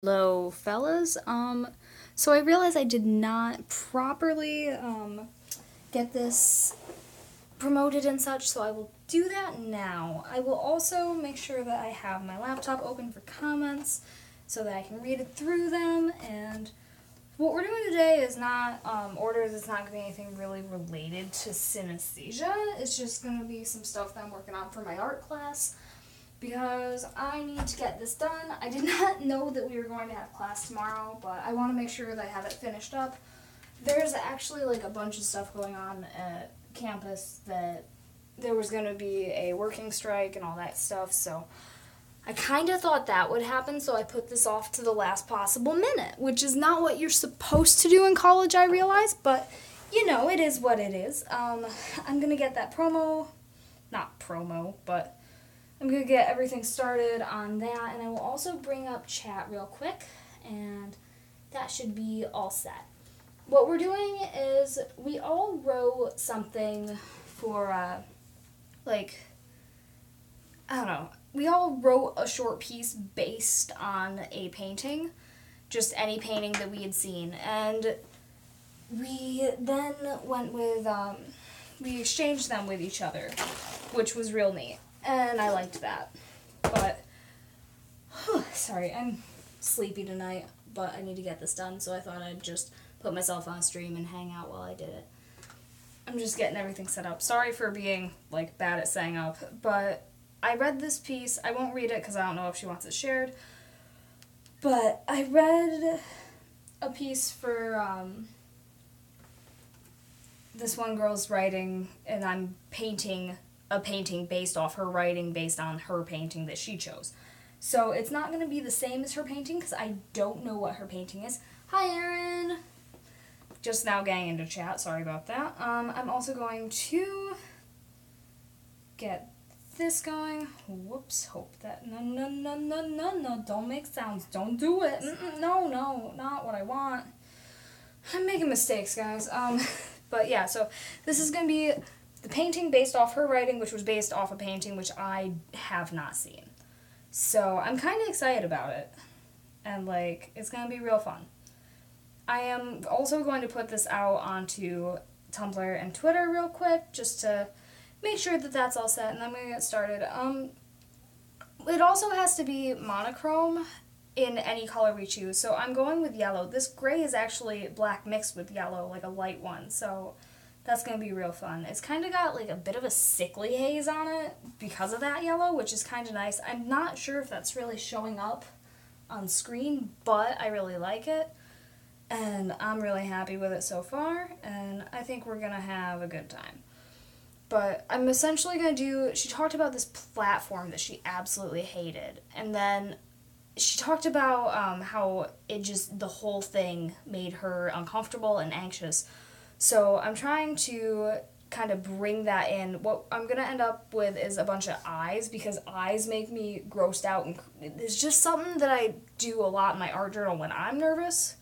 Hello, fellas. So I realized I did not properly get this promoted and such, so I will do that now. I will also make sure that I have my laptop open for comments so that I can read it through them. And what we're doing today is not orders. It's not going to be anything really related to synesthesia. It's just going to be some stuff that I'm working on for my art class, because I need to get this done. I did not know that we were going to have class tomorrow, but I want to make sure that I have it finished up. There's actually like a bunch of stuff going on at campus that there was going to be a working strike and all that stuff, so I kind of thought that would happen, so I put this off to the last possible minute, which is not what you're supposed to do in college, I realize, but you know, it is what it is. I'm going to get that but I'm going to get everything started on that, and I will also bring up chat real quick, and that should be all set. What we're doing is we all wrote something for, I don't know, we all wrote a short piece based on a painting, just any painting that we had seen, and we then went with, we exchanged them with each other, which was real neat. And I liked that. But, sorry, I'm sleepy tonight, but I need to get this done, so I thought I'd just put myself on a stream and hang out while I did it. I'm just getting everything set up. Sorry for being, bad at setting up, but I read this piece. I won't read it because I don't know if she wants it shared, but I read a piece for, this one girl's writing, and I'm painting a painting based off her writing, based on her painting that she chose. So it's not going to be the same as her painting because I don't know what her painting is. Hi, Erin! Just now getting into chat, sorry about that. I'm also going to get this going. Whoops, hope that, no, don't make sounds, don't do it. No, not what I want. I'm making mistakes, guys. But yeah, so this is going to be the painting based off her writing, which was based off a painting which I have not seen. So I'm kind of excited about it. And, it's going to be real fun. I am also going to put this out onto Tumblr and Twitter real quick, just to make sure that that's all set, and I'm going to get started. It also has to be monochrome in any color we choose, so I'm going with yellow. This gray is actually black mixed with yellow, like a light one, so that's going to be real fun. It's kind of got, a bit of a sickly haze on it because of that yellow, which is kind of nice. I'm not sure if that's really showing up on screen, but I really like it, and I'm really happy with it so far, and I think we're going to have a good time. But I'm essentially going to do, she talked about this platform that she absolutely hated, and then she talked about how it just, the whole thing made her uncomfortable and anxious. So I'm trying to kind of bring that in. What I'm going to end up with is a bunch of eyes, because eyes make me grossed out, and it's just something that I do a lot in my art journal when I'm nervous.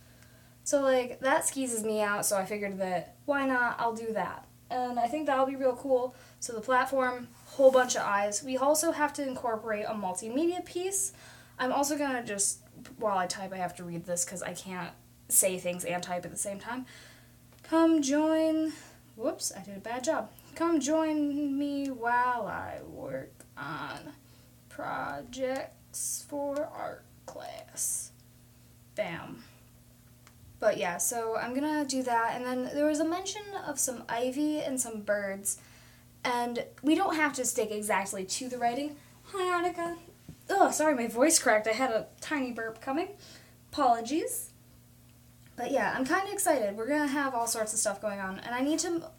So, that skeezes me out, so I figured that, why not, I'll do that. And I think that'll be real cool. So the platform, whole bunch of eyes. We also have to incorporate a multimedia piece. I'm also going to just, while I type, I have to read this because I can't say things and type at the same time. Come join, whoops, I did a bad job. Come join me while I work on projects for art class. Bam. But yeah, so I'm gonna do that, and then there was a mention of some ivy and some birds, and we don't have to stick exactly to the writing. Hi, Annika. Oh, sorry, my voice cracked. I had a tiny burp coming. Apologies. But yeah, I'm kind of excited. We're going to have all sorts of stuff going on, and I need to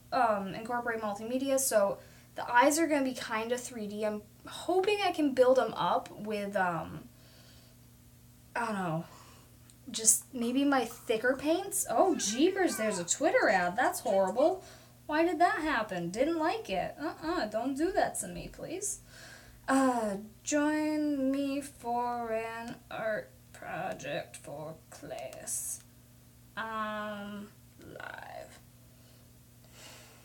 incorporate multimedia, so the eyes are going to be kind of 3D. I'm hoping I can build them up with, I don't know, just maybe my thicker paints. Oh, jeepers, there's a Twitter ad. That's horrible. Why did that happen? Didn't like it. Don't do that to me, please. Join me for an art project for class. Live.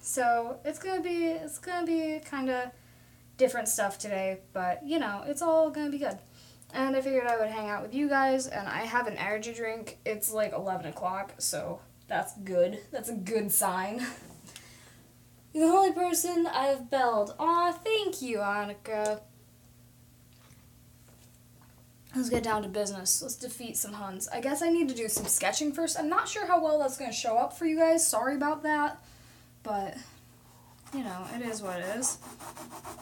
So it's gonna be kind of different stuff today, but it's all gonna be good. And I figured I would hang out with you guys, and I have an energy drink. It's like 11 o'clock, so that's good. That's a good sign. You're the only person I've belled. Aw, thank you, Annika. Let's get down to business. Let's defeat some Huns. I guess I need to do some sketching first. I'm not sure how well that's going to show up for you guys. Sorry about that. But, you know, it is what it is.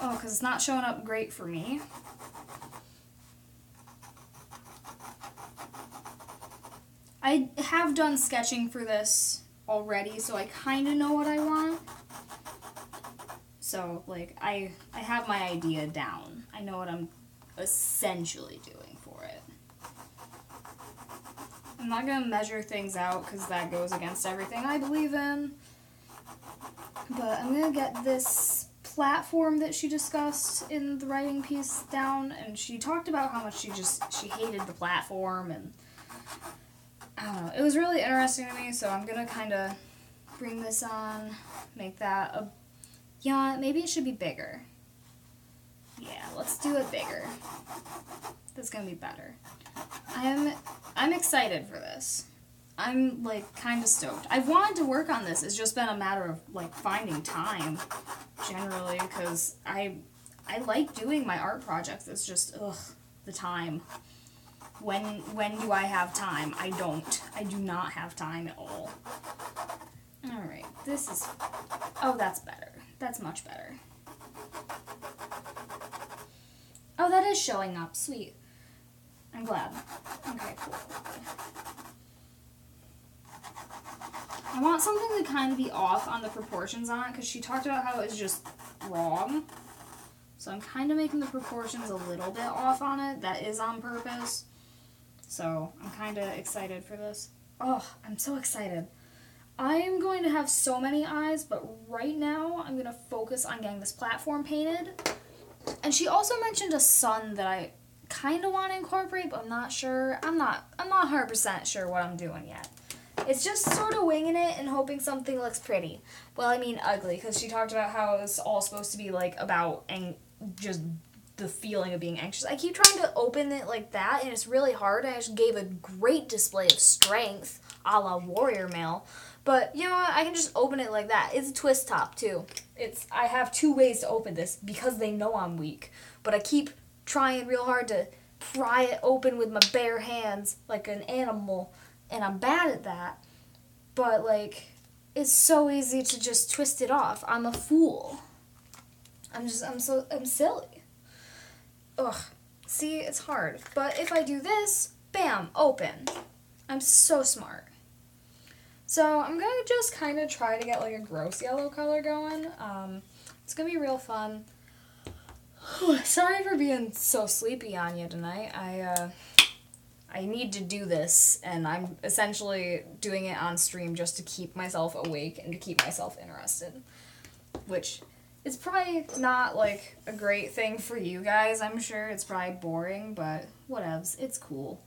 Oh, because it's not showing up great for me. I have done sketching for this already, so I kind of know what I want. So, like, I have my idea down. I know what I'm essentially doing for it. I'm not going to measure things out because that goes against everything I believe in. But I'm going to get this platform that she discussed in the writing piece down, and she talked about how much she hated the platform, and I don't know. It was really interesting to me, so I'm going to kind of bring this on, make that a, yeah, maybe it should be bigger. Yeah, let's do it bigger. That's going to be better. I'm excited for this. I'm, like, kind of stoked. I've wanted to work on this. It's just been a matter of, like, finding time, generally, because I like doing my art projects. It's just, ugh, the time. When do I have time? I don't. I do not have time at all. Alright, this is... Oh, that's better. That's much better. Oh, that is showing up. Sweet. I'm glad. Okay, cool. I want something to kind of be off on the proportions on it, because she talked about how it was just wrong. So I'm kind of making the proportions a little bit off on it. That is on purpose. So I'm kind of excited for this. Oh, I'm so excited. I am going to have so many eyes, but right now I'm going to focus on getting this platform painted. And she also mentioned a sun that I kind of want to incorporate, but I'm not sure. I'm not 100% sure what I'm doing yet. It's just sort of winging it and hoping something looks pretty. Well, I mean ugly, because she talked about how it's all supposed to be like about just the feeling of being anxious. I keep trying to open it like that, and it's really hard. I just gave a great display of strength, a la warrior mail. But you know what? I can just open it like that. It's a twist top too. I have two ways to open this because they know I'm weak. But I keep trying real hard to pry it open with my bare hands like an animal, and I'm bad at that. But like, it's so easy to just twist it off. I'm a fool. I'm silly. Ugh. See, it's hard. But if I do this, bam, open. I'm so smart. So I'm going to just kind of try to get like a gross yellow color going. It's going to be real fun. Sorry for being so sleepy on you tonight. I need to do this, and I'm essentially doing it on stream just to keep myself awake and to keep myself interested. Which is probably not like a great thing for you guys, I'm sure. It's probably boring, but whatevs. It's cool.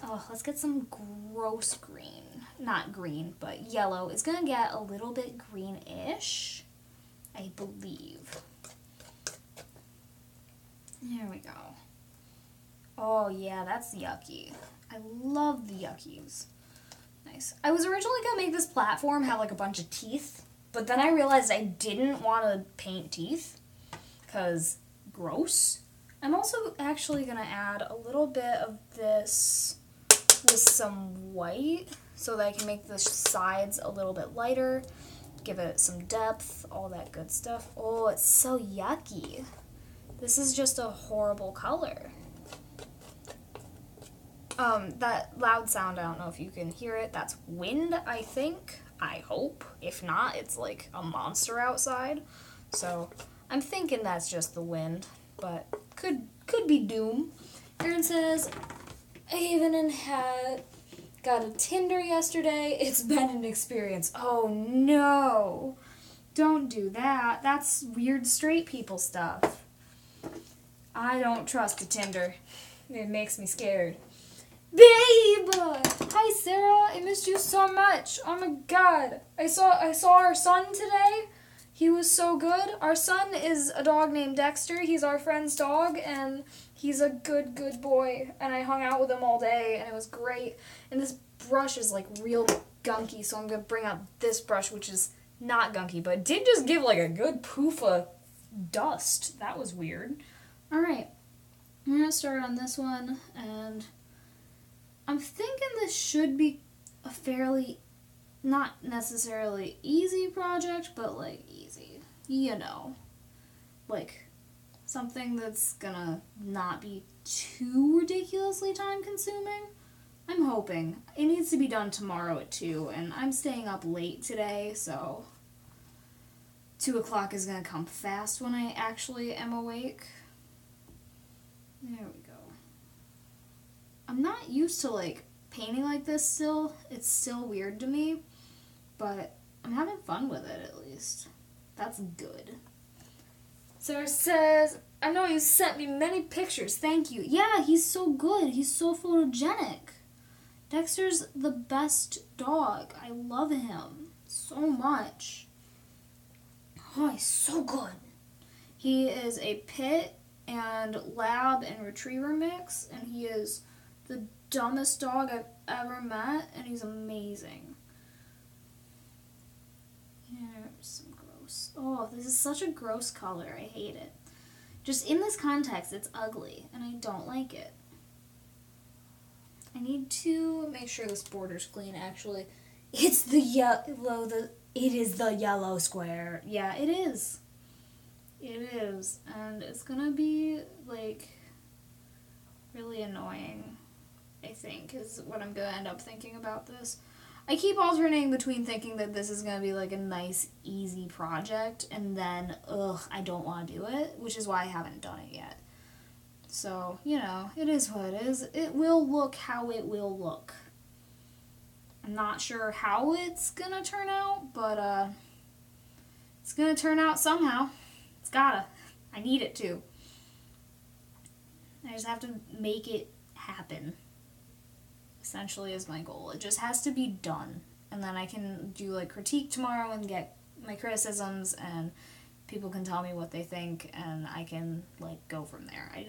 Oh, let's get some gross green. Not green, but yellow. It's going to get a little bit greenish, I believe. There we go. Oh, yeah, that's yucky. I love the yuckies. Nice. I was originally going to make this platform have, like, a bunch of teeth, but then I realized I didn't want to paint teeth, because gross. I'm also actually going to add a little bit of this with some white, so that I can make the sides a little bit lighter, give it some depth, all that good stuff. Oh, it's so yucky. This is just a horrible color. That loud sound, I don't know if you can hear it. That's wind, I think. I hope. If not, it's like a monster outside. So I'm thinking that's just the wind, but could be doom. Aaron says, I even got a Tinder yesterday. It's been an experience. Oh no. Don't do that. That's weird straight people stuff. I don't trust a Tinder. It makes me scared. Babe! Hi Sarah, I missed you so much. Oh my god. I saw our son today. He was so good. Our son is a dog named Dexter. He's our friend's dog, and he's a good, good boy. And I hung out with him all day, and it was great. And this brush is, like, real gunky, so I'm going to bring out this brush, which is not gunky, but it did just give, like, a good poof of dust. That was weird. All right. I'm going to start on this one, and I'm thinking this should be a fairly, not necessarily easy project, but, like, easy. You know. Like, something that's gonna not be too ridiculously time-consuming. I'm hoping. It needs to be done tomorrow at 2, and I'm staying up late today, so 2 o'clock is gonna come fast when I actually am awake. There we go. I'm not used to, like, painting like this still. It's still weird to me, but I'm having fun with it at least. That's good. Sarah says, I know you sent me many pictures. Thank you. Yeah, he's so good. He's so photogenic. Dexter's the best dog. I love him so much. Oh, he's so good. He is a pit and lab and retriever mix, and he is the dumbest dog I've ever met, and he's amazing. Here's some gross. Oh, this is such a gross color. I hate it. Just in this context, it's ugly, and I don't like it. I need to make sure this border's clean, actually. It's the yellow, it is the yellow square. Yeah, it is. It is. And it's gonna be, like, really annoying, I think, is what I'm gonna end up thinking about this. I keep alternating between thinking that this is gonna be, like, a nice, easy project, and then, I don't want to do it, which is why I haven't done it yet. So, you know, it is what it is. It will look how it will look. I'm not sure how it's gonna turn out, but, it's gonna turn out somehow. It's gotta. I need it to. I just have to make it happen, essentially, is my goal. It just has to be done. And then I can do, like, critique tomorrow and get my criticisms, and people can tell me what they think, and I can, like, go from there. I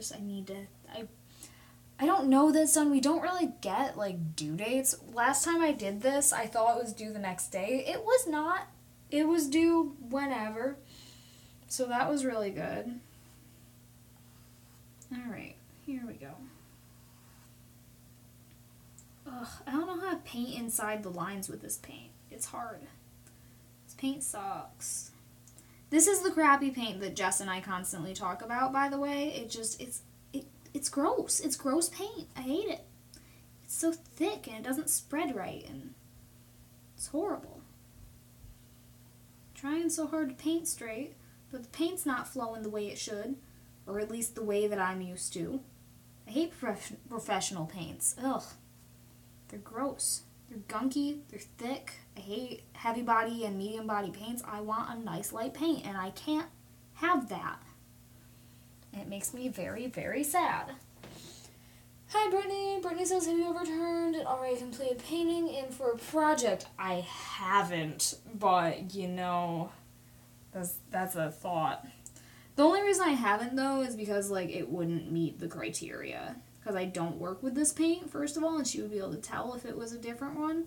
don't know this, son. We don't really get, like, due dates. Last time I did this, I thought it was due the next day. It was not. It was due whenever. So that was really good. Alright, here we go. Ugh, I don't know how to paint inside the lines with this paint. It's hard. This paint sucks. This is the crappy paint that Jess and I constantly talk about, by the way. It's gross. It's gross paint. I hate it. It's so thick and it doesn't spread right, and it's horrible. I'm trying so hard to paint straight, but the paint's not flowing the way it should, or at least the way that I'm used to. I hate professional paints. Ugh. They're gross. They're gunky. They're thick. I hate heavy body and medium body paints. I want a nice light paint, and I can't have that. And it makes me very, very sad. Hi, Brittany. Brittany says, have you ever turned an already completed painting in for a project? I haven't, but, you know, that's a thought. The only reason I haven't, though, is because, like, it wouldn't meet the criteria. Because I don't work with this paint, first of all, and she would be able to tell if it was a different one.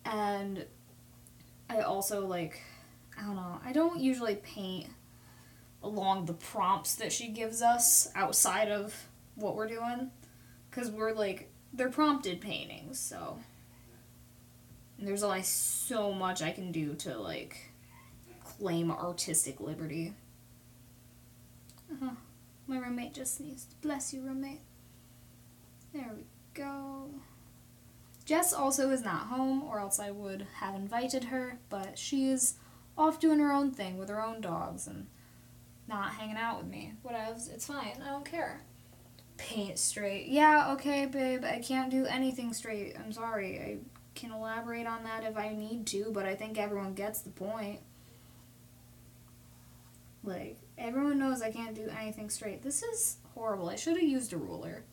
And I also, like, I don't know, I don't usually paint along the prompts that she gives us outside of what we're doing. Because we're, like, they're prompted paintings, so. And there's only so much I can do to, like, claim artistic liberty. My roommate just sneezed. Bless you, roommate. There we go. Jess also is not home, or else I would have invited her, but she is off doing her own thing with her own dogs and not hanging out with me. Whatevs, it's fine. I don't care. Paint straight. Yeah, okay, babe, I can't do anything straight. I'm sorry. I can elaborate on that if I need to, but I think everyone gets the point. Like, everyone knows I can't do anything straight. This is horrible. I should have used a ruler.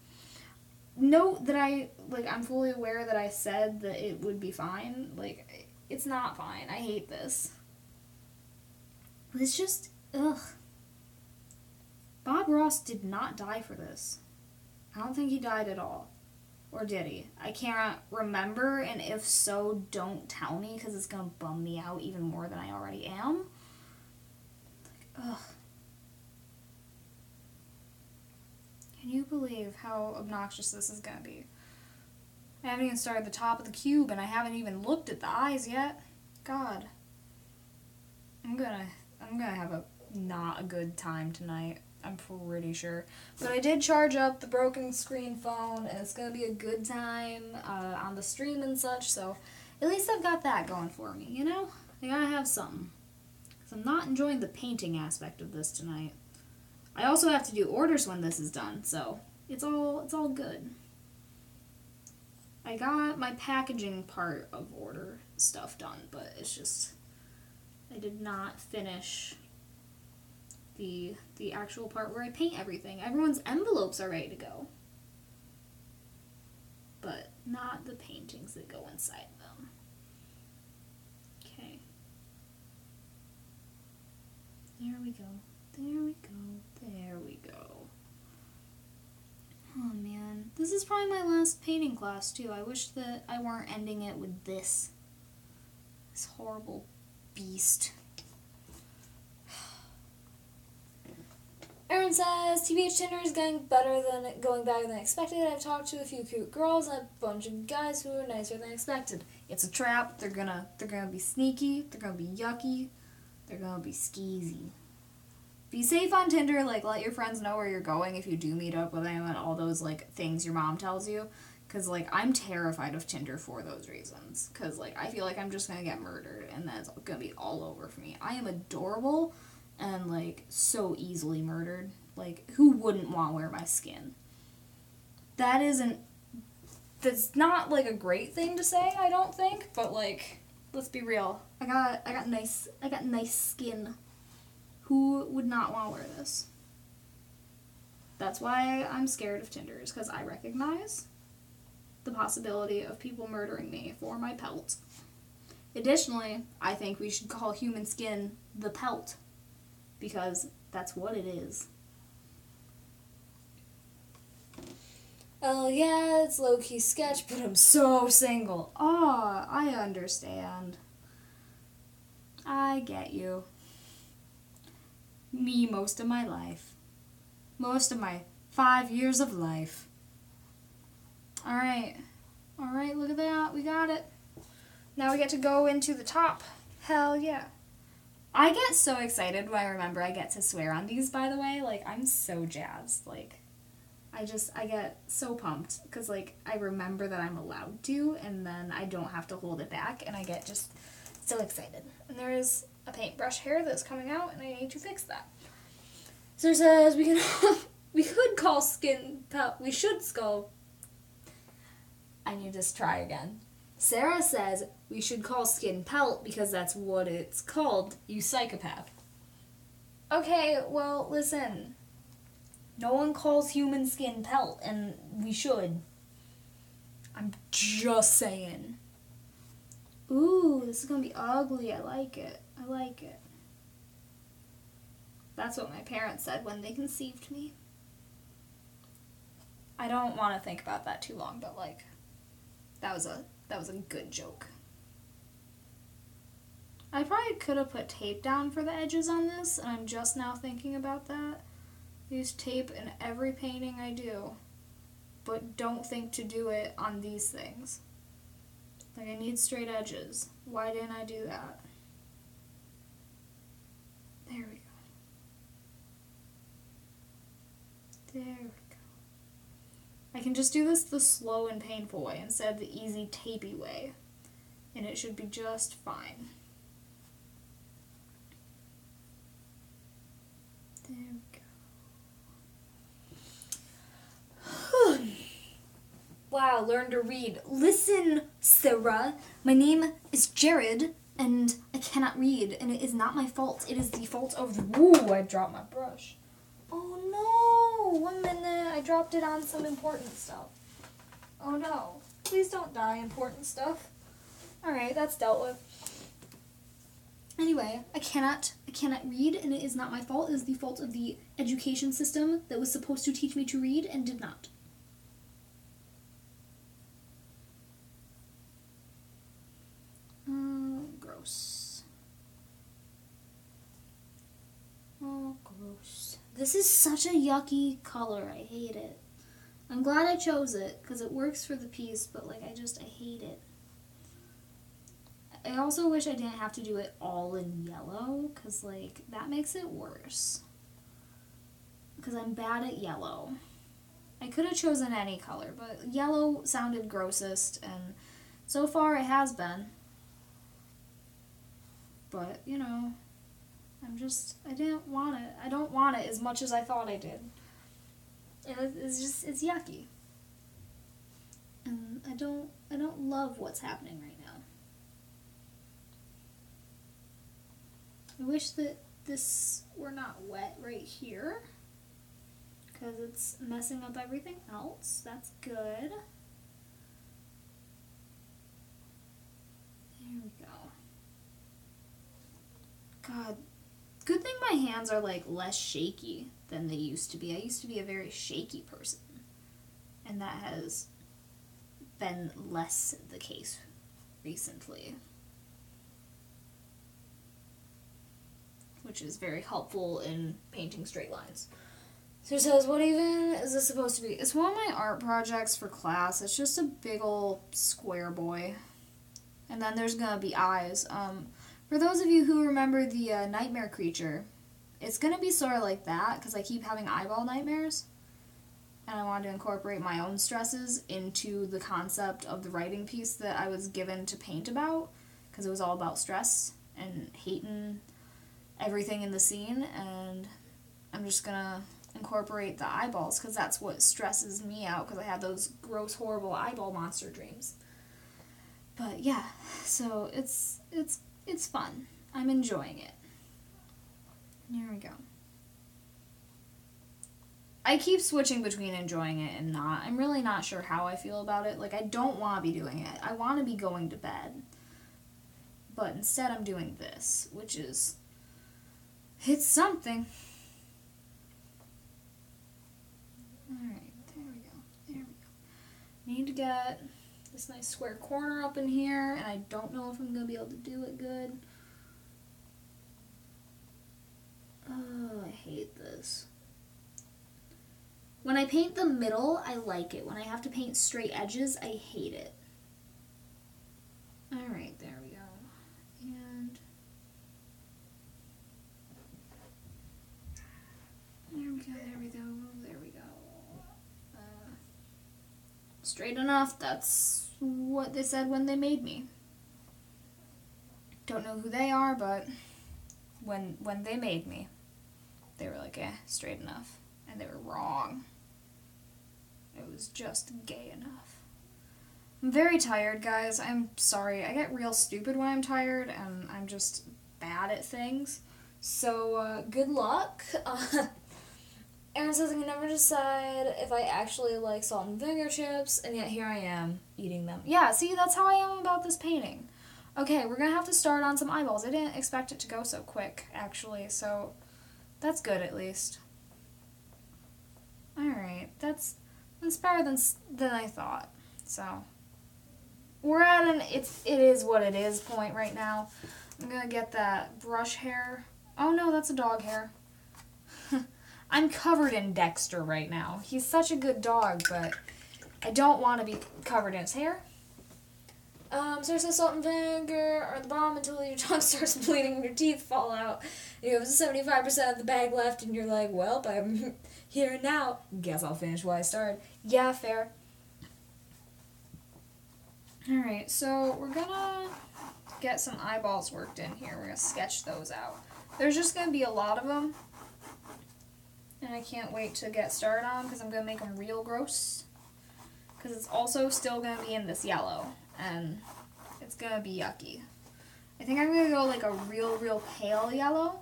Note that I'm fully aware that I said that it would be fine. Like, it's not fine. I hate this. It was just, ugh. Bob Ross did not die for this. I don't think he died at all. Or did he? I can't remember, and if so, don't tell me, because it's going to bum me out even more than I already am. Ugh. Can you believe how obnoxious this is going to be? I haven't even started the top of the cube, and I haven't even looked at the eyes yet. God. I'm gonna have not a good time tonight. I'm pretty sure. But I did charge up the broken screen phone, and it's gonna be a good time on the stream and such, so at least I've got that going for me, you know? I gotta have something. Because I'm not enjoying the painting aspect of this tonight. I also have to do orders when this is done, so it's all good. I got my packaging part of order stuff done, but it's just I did not finish the actual part where I paint everything. Everyone's envelopes are ready to go, but not the paintings that go inside them. Okay. There we go. There we go. There we go. Oh man, this is probably my last painting class too. I wish that I weren't ending it with this horrible beast. Aaron says, TBH Tinder is going better than expected. I've talked to a few cute girls and a bunch of guys who are nicer than expected. It's a trap. They're gonna be sneaky. They're gonna be yucky. They're gonna be skeezy. Be safe on Tinder. Like, let your friends know where you're going if you do meet up with anyone. All those like things your mom tells you. Because, like, I'm terrified of Tinder for those reasons. Because, like, I feel like I'm just going to get murdered. And then it's going to be all over for me. I am adorable and, like, so easily murdered. Like, who wouldn't want to wear my skin? That's not, like, a great thing to say, I don't think. But, like, let's be real. I got nice skin. Who would not want to wear this? That's why I'm scared of Tinder. Is because I recognize the possibility of people murdering me for my pelt. Additionally, I think we should call human skin the pelt, because that's what it is. Oh yeah, it's low-key sketch, but I'm so single. Oh, I understand. I get you. Me most of my life. Most of my 5 years of life. Alright, look at that, we got it. Now we get to go into the top. Hell yeah. I get so excited when I remember I get to swear on these, by the way. Like, I'm so jazzed. Like, I get so pumped. Because, like, I remember that I'm allowed to, and then I don't have to hold it back, and I get just so excited. And there is a paintbrush hair that's coming out, and I need to fix that. So it says we could call skin pelt. We should skull. I need to try again. Sarah says we should call skin pelt because that's what it's called, you psychopath. Okay, well, listen. No one calls human skin pelt, and we should. I'm just saying. Ooh, this is gonna be ugly. I like it. That's what my parents said when they conceived me. I don't want to think about that too long, but, like, that was a good joke. I probably could have put tape down for the edges on this, and I'm just now thinking about that. I use tape in every painting I do, but don't think to do it on these things. Like, I need straight edges. Why didn't I do that? There we go. There we go. I can just do this the slow and painful way instead of the easy tapey way, and it should be just fine. There we go. Wow, learn to read. Listen, Sarah. My name is Jared, and I cannot read, and it is not my fault. It is the fault of the... Ooh, I dropped my brush. Oh no! 1 minute. I dropped it on some important stuff. Oh no. Please don't die, important stuff. Alright, that's dealt with. Anyway, I cannot read, and it is not my fault. It is the fault of the education system that was supposed to teach me to read and did not. Gross. Oh, gross. This is such a yucky color. I hate it. I'm glad I chose it because it works for the piece, but like I hate it. I also wish I didn't have to do it all in yellow because like that makes it worse. Because I'm bad at yellow. I could have chosen any color, but yellow sounded grossest, and so far it has been. But, you know, I didn't want it. I don't want it as much as I thought I did. And it's yucky. And I don't love what's happening right now. I wish that this were not wet right here, because it's messing up everything else. That's good. There we go. God, good thing my hands are like less shaky than they used to be. I used to be a very shaky person, and that has been less the case recently, which is very helpful in painting straight lines. So it says, what even is this supposed to be? It's one of my art projects for class. It's just a big old square boy. And then there's going to be eyes. For those of you who remember the nightmare creature, it's going to be sort of like that because I keep having eyeball nightmares. And I wanted to incorporate my own stresses into the concept of the writing piece that I was given to paint about, because it was all about stress and hating everything in the scene. And I'm just going to incorporate the eyeballs because that's what stresses me out, because I have those gross, horrible eyeball monster dreams. But yeah, so it's fun. I'm enjoying it. Here we go. I keep switching between enjoying it and not. I'm really not sure how I feel about it. Like, I don't want to be doing it. I want to be going to bed. But instead I'm doing this, which is... it's something. Alright, there we go. There we go. Need to get this nice square corner up in here, and I don't know if I'm going to be able to do it good. Oh, I hate this. When I paint the middle, I like it. When I have to paint straight edges, I hate it. Alright, there we go. And there we go, there we go, there we go. Straight enough, that's what they said when they made me. Don't know who they are, but when they made me, they were like, straight enough. And they were wrong. It was just gay enough. I'm very tired, guys. I'm sorry. I get real stupid when I'm tired, and I'm just bad at things. So, good luck. Aaron says I can never decide if I actually like salt and vinegar chips, and yet here I am, eating them. Yeah, see, that's how I am about this painting. Okay, we're gonna have to start on some eyeballs. I didn't expect it to go so quick, actually, so that's good at least. Alright, that's better than I thought. So, we're at an it is what it is point right now. I'm gonna get that brush hair. Oh no, that's a dog hair. I'm covered in Dexter right now. He's such a good dog, but I don't want to be covered in his hair. So it says salt and vinegar are the bomb until your tongue starts bleeding and your teeth fall out. You have 75% of the bag left, and you're like, well, I'm here now. Guess I'll finish what I started. Yeah, fair. Alright, so we're gonna get some eyeballs worked in here. We're gonna sketch those out. There's just gonna be a lot of them. And I can't wait to get started on them because I'm going to make them real gross. Because it's also still going to be in this yellow. And it's going to be yucky. I think I'm going to go like a real pale yellow.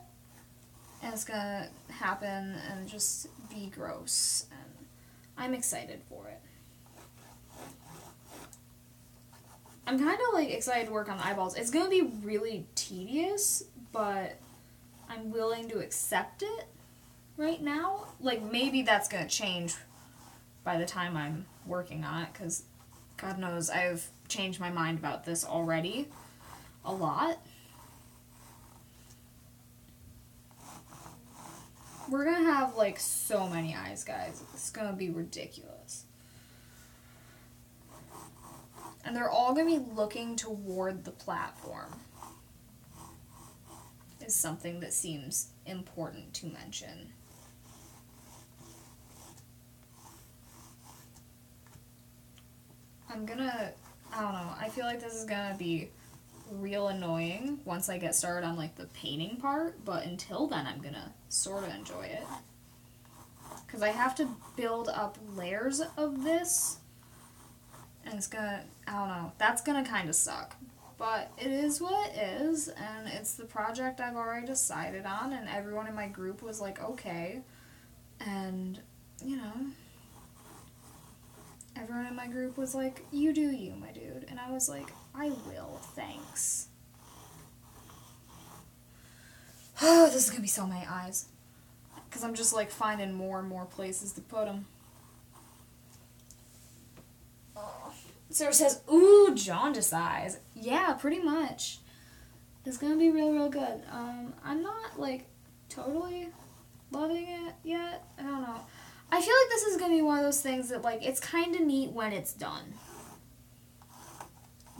And it's going to happen and just be gross. And I'm excited for it. I'm kind of like excited to work on the eyeballs. It's going to be really tedious, but I'm willing to accept it right now. Like, maybe that's going to change by the time I'm working on it, because God knows I've changed my mind about this already a lot. We're going to have, like, so many eyes, guys. It's going to be ridiculous. And they're all going to be looking toward the platform. Is something that seems important to mention. I don't know, I feel like this is gonna be real annoying once I get started on, like, the painting part, but until then I'm gonna sort of enjoy it. Because I have to build up layers of this, and it's gonna, I don't know, that's gonna kind of suck. But it is what it is, and it's the project I've already decided on, and everyone in my group was like, okay. And, you know, everyone in my group was like, you do you, my dude. And I was like, I will, thanks. Oh, this is gonna be so many eyes. Because I'm just, like, finding more and more places to put them. Sarah says, ooh, jaundice eyes. Yeah, pretty much. It's gonna be real, real good. I'm not, like, totally loving it yet. I don't know. I feel like this is gonna be one of those things that, like, it's kind of neat when it's done.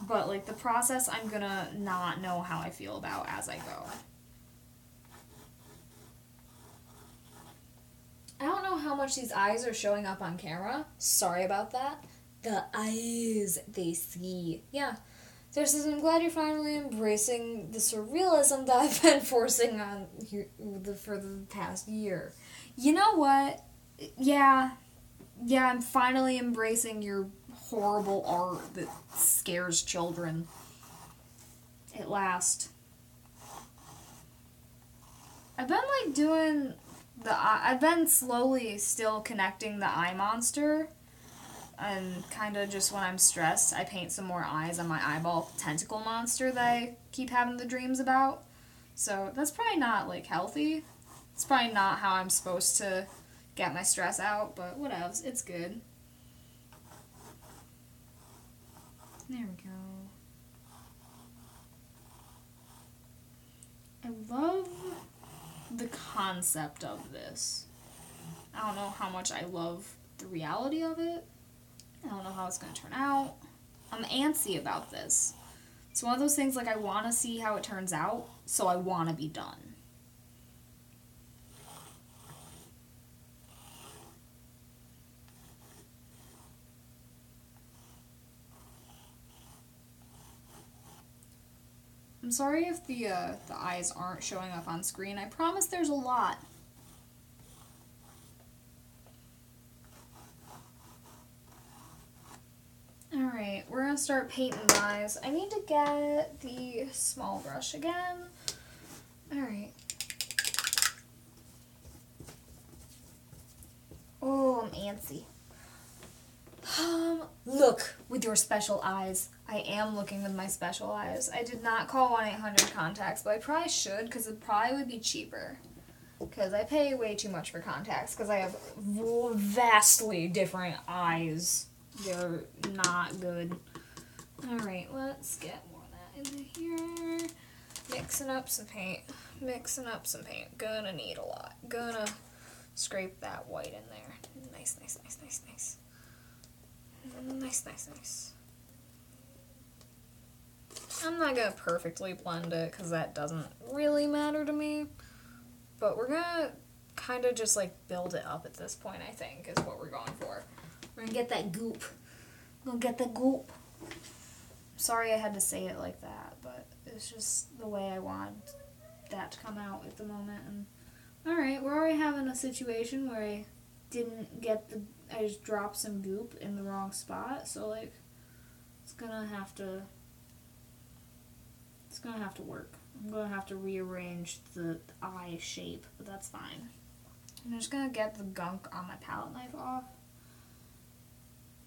But, like, the process I'm gonna not know how I feel about as I go. I don't know how much these eyes are showing up on camera. Sorry about that. The eyes they see. Yeah. Sarah says, I'm glad you're finally embracing the surrealism that I've been forcing on you for the past year. You know what? Yeah, I'm finally embracing your horrible art that scares children. At last. I've been, like, doing I've been slowly still connecting the eye monster. And kind of just when I'm stressed, I paint some more eyes on my eyeball tentacle monster that I keep having the dreams about. So that's probably not, like, healthy. It's probably not how I'm supposed to get my stress out, but whatevs, it's good. There we go. I love the concept of this. I don't know how much I love the reality of it. I don't know how it's going to turn out. I'm antsy about this. It's one of those things, like, I want to see how it turns out, so I want to be done. I'm sorry if the eyes aren't showing up on screen. I promise there's a lot. Alright, we're going to start painting the eyes. I need to get the small brush again. Alright. Oh, I'm antsy. Look with your special eyes. I am looking with my special eyes. I did not call 1-800-CONTACTS, but I probably should, because it probably would be cheaper. Because I pay way too much for contacts, because I have vastly different eyes. They're not good. Alright, let's get more of that into here. Mixing up some paint. Mixing up some paint. Gonna need a lot. Gonna scrape that white in there. Nice, nice, nice, nice, nice. Nice, nice, nice. I'm not gonna perfectly blend it, because that doesn't really matter to me. But we're gonna kind of just, like, build it up at this point, I think, is what we're going for. We're gonna get that goop. We're gonna get the goop. Sorry I had to say it like that, but it's just the way I want that to come out at the moment. And alright, we're already having a situation where I didn't get I just dropped some goop in the wrong spot, so, like, it's gonna have to work. I'm gonna have to rearrange the eye shape, but that's fine. I'm just gonna get the gunk on my palette knife off.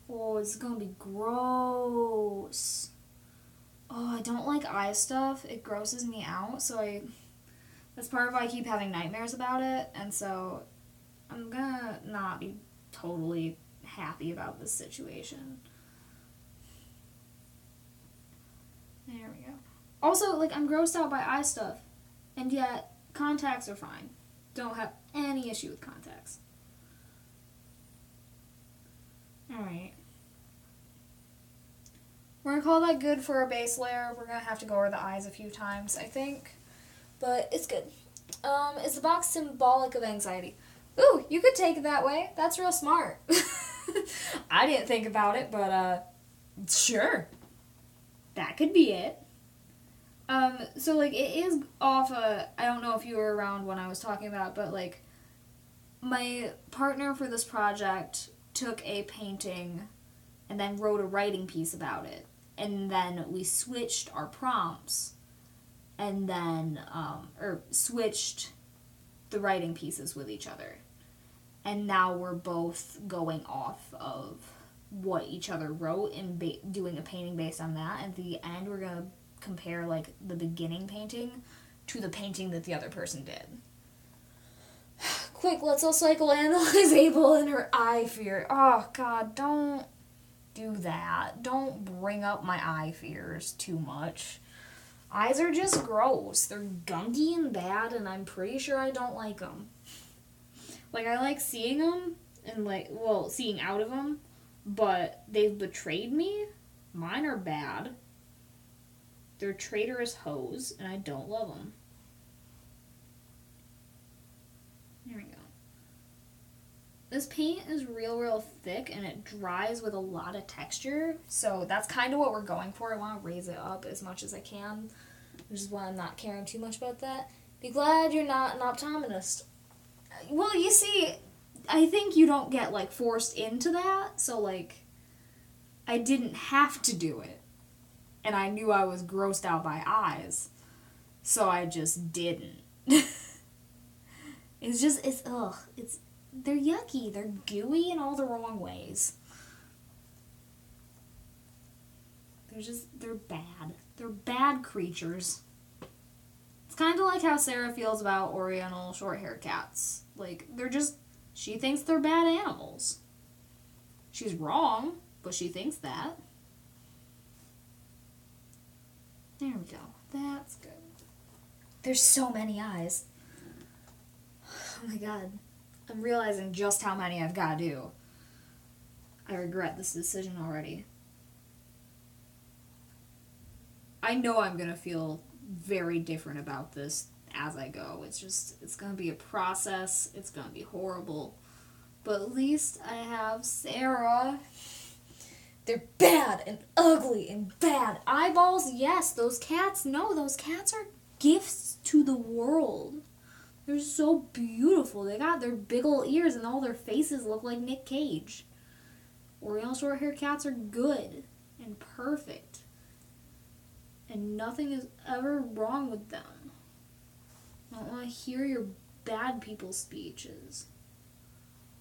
Oh, it's gonna be gross. Oh, I don't like eye stuff. It grosses me out, so I That's part of why I keep having nightmares about it, and so I'm gonna not be totally happy about this situation. There we go. Also, like, I'm grossed out by eye stuff, and yet contacts are fine. Don't have any issue with contacts. Alright. We're gonna call that good for our base layer. We're gonna have to go over the eyes a few times, I think. But it's good. Is the box symbolic of anxiety? Ooh, you could take it that way. That's real smart. I didn't think about it, but, sure. That could be it. So, like, it is off I don't know if you were around when I was talking about it, but, like, my partner for this project took a painting and then wrote a writing piece about it. And then we switched our prompts and then, or switched the writing pieces with each other. And now we're both going off of what each other wrote and doing a painting based on that. And at the end, we're going to compare, like, the beginning painting to the painting that the other person did. Quick, let's all psychoanalyze Abel and her eye fear. Oh, God, don't do that. Don't bring up my eye fears too much. Eyes are just gross. They're gunky and bad, and I'm pretty sure I don't like them. Like, I like seeing them, and, like, well, seeing out of them, but they've betrayed me. Mine are bad. They're traitorous hoes, and I don't love them. There we go. This paint is real thick, and it dries with a lot of texture, so that's kind of what we're going for. I want to raise it up as much as I can, which is why I'm not caring too much about that. Be glad you're not an optometrist. Well, you see, I think you don't get, like, forced into that, so, like, I didn't have to do it. And I knew I was grossed out by eyes, so I just didn't. They're yucky. They're gooey in all the wrong ways. They're bad. They're bad creatures. It's kind of like how Sarah feels about Oriental short-haired cats. Like, she thinks they're bad animals. She's wrong, but she thinks that. There we go. That's good. There's so many eyes. Oh my god. I'm realizing just how many I've got to do. I regret this decision already. I know I'm going to feel very different about this as I go. It's going to be a process. It's going to be horrible. But at least I have Sarah. They're bad and ugly and bad. Eyeballs, yes. Those cats, no. Those cats are gifts to the world. They're so beautiful. They got their big old ears and all their faces look like Nick Cage. Oriental short-haired cats are good and perfect. And nothing is ever wrong with them. I don't want to hear your bad people speeches.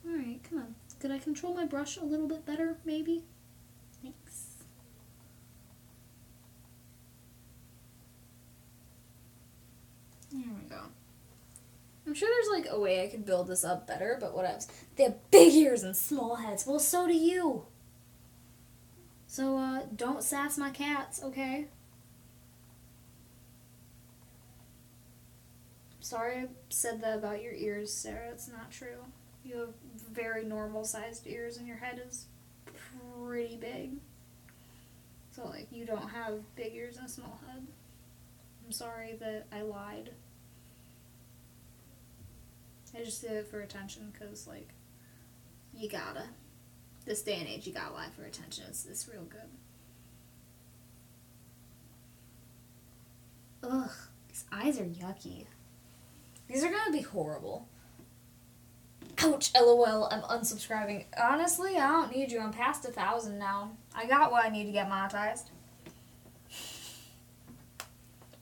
Alright, come on. Could I control my brush a little bit better, maybe? Thanks. There we go. I'm sure there's, like, a way I could build this up better, but what else? They have big ears and small heads. Well, so do you. So, don't sass my cats, okay? Sorry I said that about your ears, Sarah. It's not true. You have very normal-sized ears, and your head is pretty big. So, like, you don't have big ears and a small head. I'm sorry that I lied. I just did it for attention because, like, you gotta. This day and age, you gotta lie for attention. It's real good. Ugh, these eyes are yucky. These are gonna be horrible. Ouch, LOL, I'm unsubscribing. Honestly, I don't need you. I'm past 1,000 now. I got what I need to get monetized.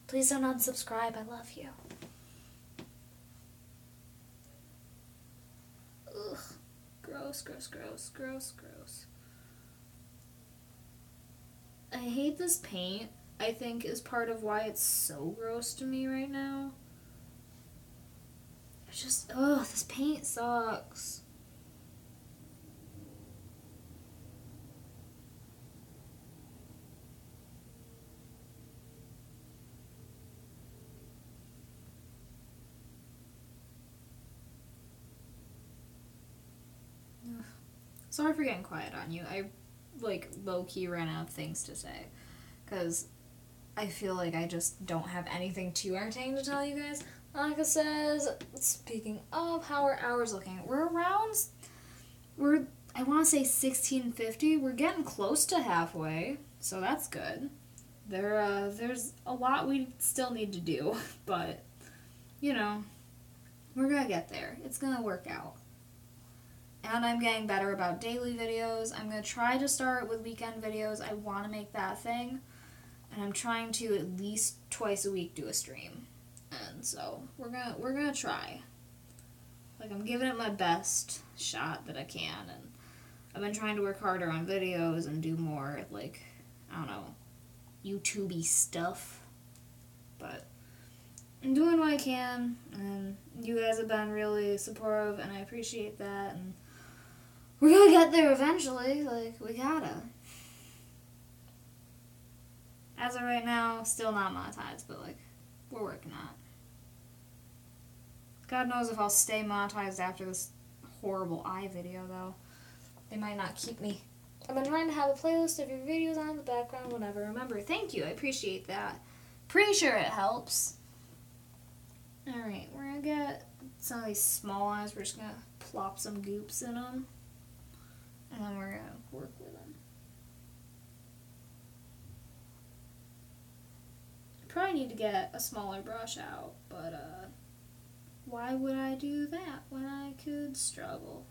Please don't unsubscribe. I love you. Ugh. Gross, gross, gross, gross, gross. I hate this paint. I think is part of why it's so gross to me right now. This paint sucks. Sorry for getting quiet on you. I, low-key ran out of things to say. Because I feel like I just don't have anything too entertaining to tell you guys. Monica says, speaking of, how are hours looking? I want to say 1650. We're getting close to halfway, so that's good. There's a lot we still need to do, but, we're going to get there. It's going to work out. And I'm getting better about daily videos. I'm going to try to start with weekend videos. I want to make that thing. And I'm trying to at least twice a week do a stream. And so we're gonna try. I'm giving it my best shot that I can, and I've been trying to work harder on videos and do more YouTube-y stuff. But I'm doing what I can, and you guys have been really supportive, and I appreciate that, and we're gonna get there eventually. We gotta. As of right now, still not monetized, but we're working on it. God knows if I'll stay monetized after this horrible eye video, though. They might not keep me. I've been trying to have a playlist of your videos on in the background whenever I remember. Thank you, I appreciate that. Pretty sure it helps. Alright, we're gonna get some of these small eyes. We're just gonna plop some goops in them. And then we're gonna work with them. Probably need to get a smaller brush out, but why would I do that when I could struggle?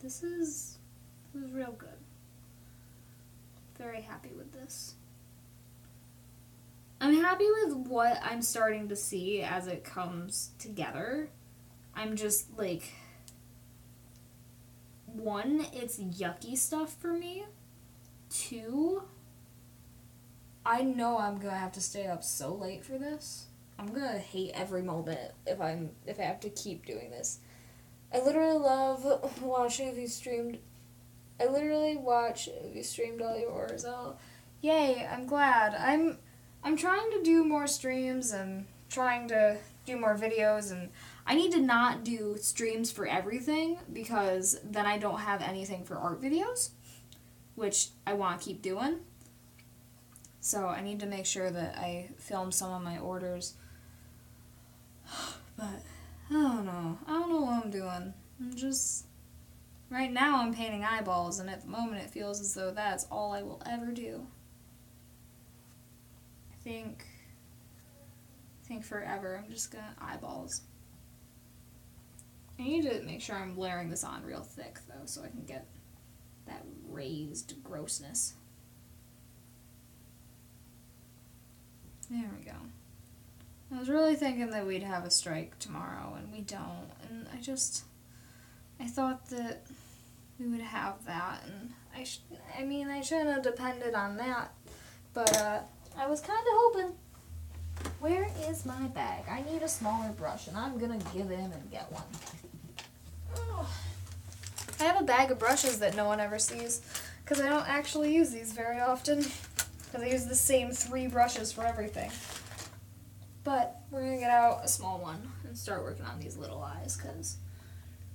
This is real good. Very happy with this. I'm happy with what I'm starting to see as it comes together. I'm just one, it's yucky stuff for me. Two, I know I'm gonna have to stay up so late for this. I'm gonna hate every moment if I have to keep doing this. I literally love watching if you streamed. I literally watch if you streamed all yours. Oh, yay! I'm glad. I'm trying to do more streams and trying to do more videos, and I need to not do streams for everything because then I don't have anything for art videos, which I want to keep doing. So I need to make sure that I film some of my orders. But I don't know. I don't know what I'm doing. Right now I'm painting eyeballs, and at the moment it feels as though that's all I will ever do. I think forever I'm just gonna eyeballs. I need to make sure I'm layering this on real thick though, so I can get that raised grossness. There we go. I was really thinking that we'd have a strike tomorrow, and we don't. And I thought that we would have that, and I shouldn't have depended on that. But I was kind of hoping. Where is my bag? I need a smaller brush, and I'm gonna give in and get one. Oh. I have a bag of brushes that no one ever sees, because I don't actually use these very often, because I use the same 3 brushes for everything. But we're going to get out a small one and start working on these little eyes, because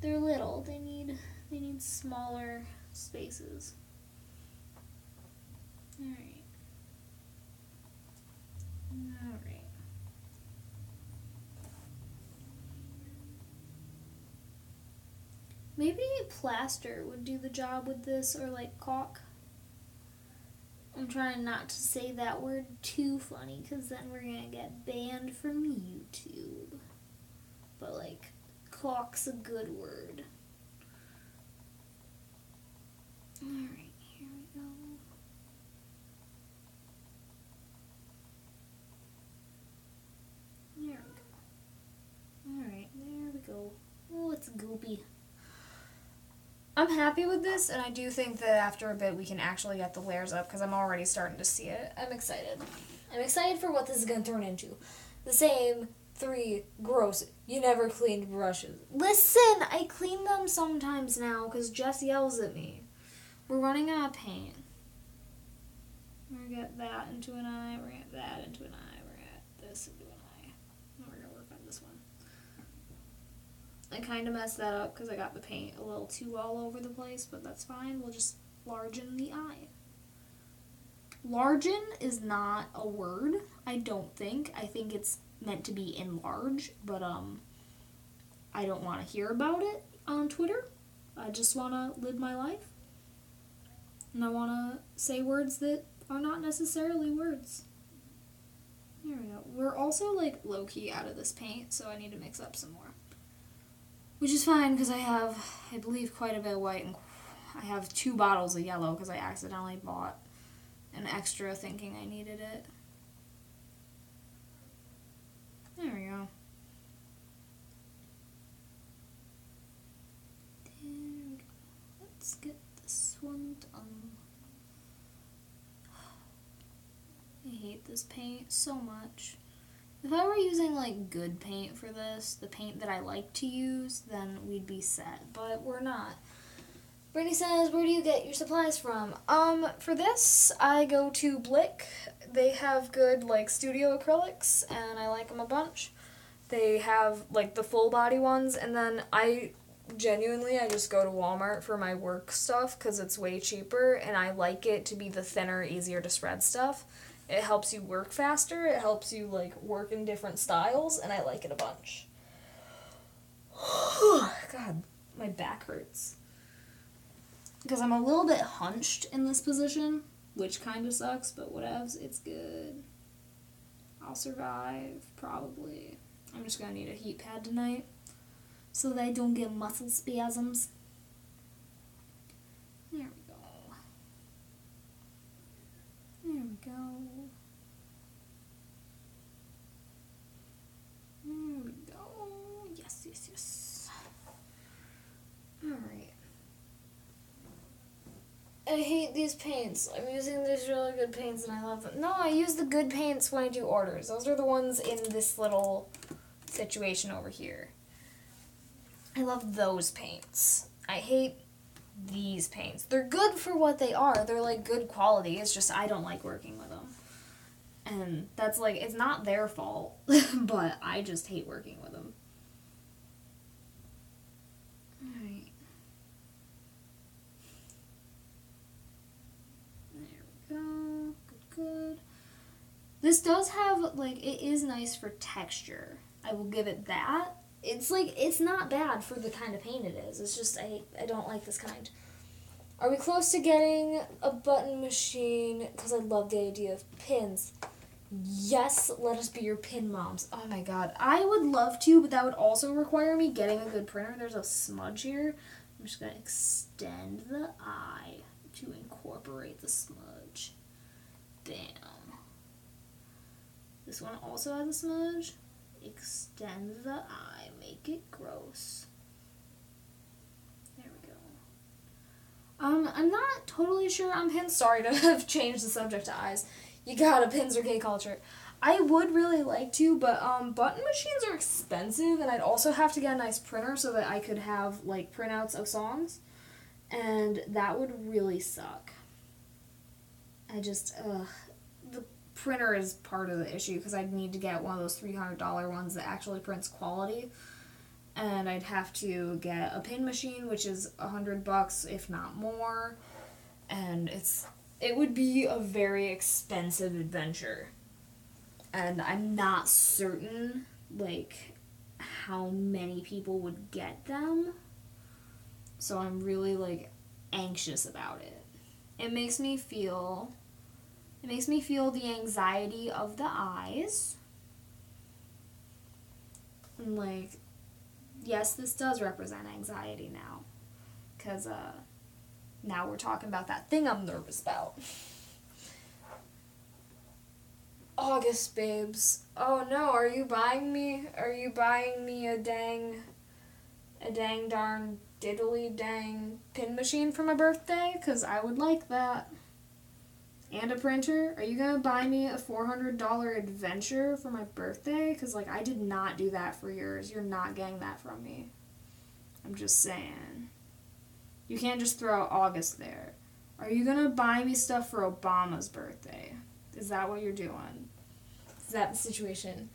they're little. They need smaller spaces. Alright. Maybe plaster would do the job with this, or caulk. I'm trying not to say that word too funny, because then we're going to get banned from YouTube. But caulk's a good word. Alright, here we go. There we go. Alright, there we go. Oh, it's goopy. I'm happy with this, and I do think that after a bit we can actually get the layers up, because I'm already starting to see it. I'm excited. I'm excited for what this is going to turn into. The same 3 gross, you never cleaned brushes. Listen, I clean them sometimes now because Jess yells at me. We're running out of paint. We're going to get that into an eye. We're going to get that into an eye. We're going to get this into an eye. And we're going to work on this one. I kind of messed that up because I got the paint a little too all over the place, but that's fine. We'll just largen the eye. Largen is not a word, I don't think. I think it's meant to be enlarge, but I don't want to hear about it on Twitter. I just want to live my life. And I want to say words that are not necessarily words. There we go. We're also like low-key out of this paint, so I need to mix up some more. Which is fine because I have, I believe, quite a bit of white, and I have 2 bottles of yellow because I accidentally bought an extra thinking I needed it. There we go. There we go. Let's get this one done. I hate this paint so much. If I were using like good paint for this, the paint that I like to use, then we'd be set. But we're not. Brittany says, where do you get your supplies from? For this, I go to Blick. They have good, like, studio acrylics, and I like them a bunch. They have, like, the full body ones, and then I just go to Walmart for my work stuff, because it's way cheaper, and I like it to be the thinner, easier to spread stuff. It helps you work faster, it helps you, like, work in different styles, and I like it a bunch. God, my back hurts. Because I'm a little bit hunched in this position, which kind of sucks, but whatevs, it's good. I'll survive, probably. I'm just going to need a heat pad tonight so that I don't get muscle spasms. There we go. There we go. There we go. Yes, yes, yes. Alright. I hate these paints. I'm using these really good paints and I love them. No, I use the good paints when I do orders. Those are the ones in this little situation over here. I love those paints. I hate these paints. They're good for what they are. They're like good quality. It's just I don't like working with them. And that's like, it's not their fault, but I just hate working with them. Alright. Go. Good. This does have, like, it is nice for texture. I will give it that. It's, like, it's not bad for the kind of paint it is. It's just, I don't like this kind. Are we close to getting a button machine? Because I love the idea of pins. Yes, let us be your pin moms. Oh, my God. I would love to, but that would also require me getting a good printer. There's a smudge here. I'm just going to extend the eye to incorporate the smudge. Bam. This one also has a smudge. Extend the eye. Make it gross. There we go. I'm not totally sure on pins. Sorry to have changed the subject to eyes. You gotta, pins are gay culture. I would really like to, but button machines are expensive, and I'd also have to get a nice printer so that I could have, like, printouts of songs. And that would really suck. I just, the printer is part of the issue because I'd need to get one of those $300 ones that actually prints quality. And I'd have to get a pin machine, which is $100, if not more. And it would be a very expensive adventure. And I'm not certain, like, how many people would get them. So I'm really, like, anxious about it. It makes me feel the anxiety of the eyes. And, like, yes, this does represent anxiety now. Because, now we're talking about that thing I'm nervous about. August, babes. Oh, no, are you buying me a dang darn diddly dang pin machine for my birthday? Because I would like that. And a printer? Are you gonna buy me a $400 adventure for my birthday? Because, like, I did not do that for yours. You're not getting that from me. I'm just saying. You can't just throw out August there. Are you gonna buy me stuff for Obama's birthday? Is that what you're doing? Is that the situation?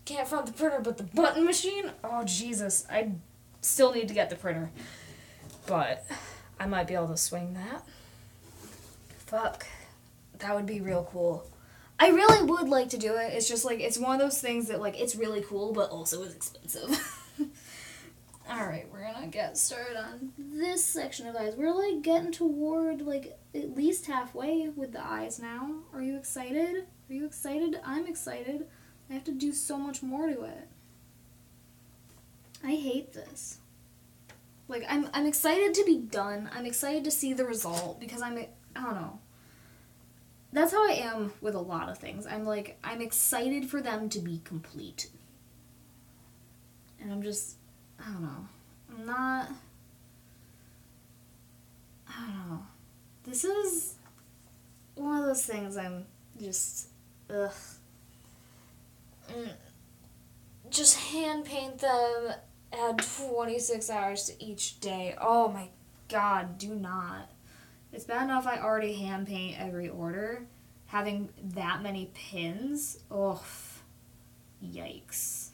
Can't find the printer but the button machine? Oh, Jesus. I still need to get the printer. But I might be able to swing that. Fuck. That would be real cool. I really would like to do it. It's just, like, it's one of those things that, like, it's really cool, but also is expensive. Alright, we're gonna get started on this section of eyes. We're, like, getting toward, like, at least halfway with the eyes now. Are you excited? Are you excited? I'm excited. I have to do so much more to it. I hate this. Like, I'm excited to be done. I'm excited to see the result because I don't know. That's how I am with a lot of things. I'm excited for them to be complete. And I don't know. I don't know. This is one of those things I'm just, ugh. Just hand paint them, add 26 hours to each day. Oh my God, do not. It's bad enough I already hand paint every order. Having that many pins, oh, yikes.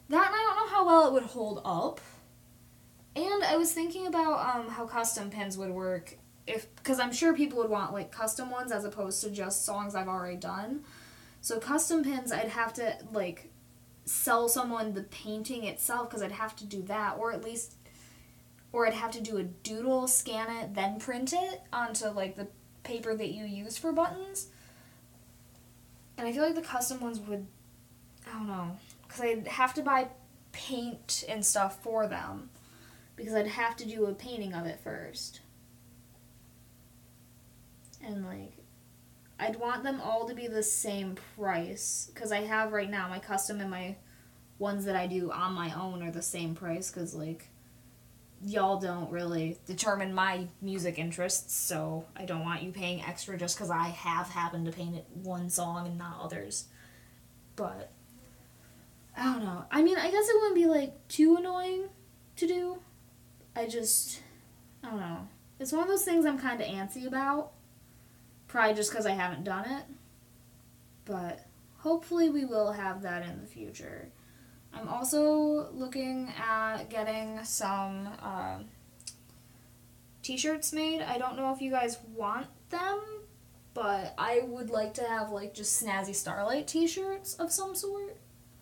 That and I don't know how well it would hold up. And I was thinking about how custom pins would work, because I'm sure people would want like custom ones as opposed to just songs I've already done. So custom pins, I'd have to like sell someone the painting itself because I'd have to do that, or I'd have to do a doodle, scan it, then print it onto like the paper that you use for buttons. And I feel like the custom ones would, I don't know, because I'd have to buy paint and stuff for them because I'd have to do a painting of it first. And like, I'd want them all to be the same price because I have right now my custom and my ones that I do on my own are the same price because like, y'all don't really determine my music interests, so I don't want you paying extra just because I have happened to paint it one song and not others. But, I don't know. I mean, I guess it wouldn't be, like, too annoying to do. I don't know. It's one of those things I'm kind of antsy about. Probably just because I haven't done it. But, hopefully we will have that in the future. I'm also looking at getting some t-shirts made. I don't know if you guys want them, but I would like to have like just snazzy Starlight t-shirts of some sort.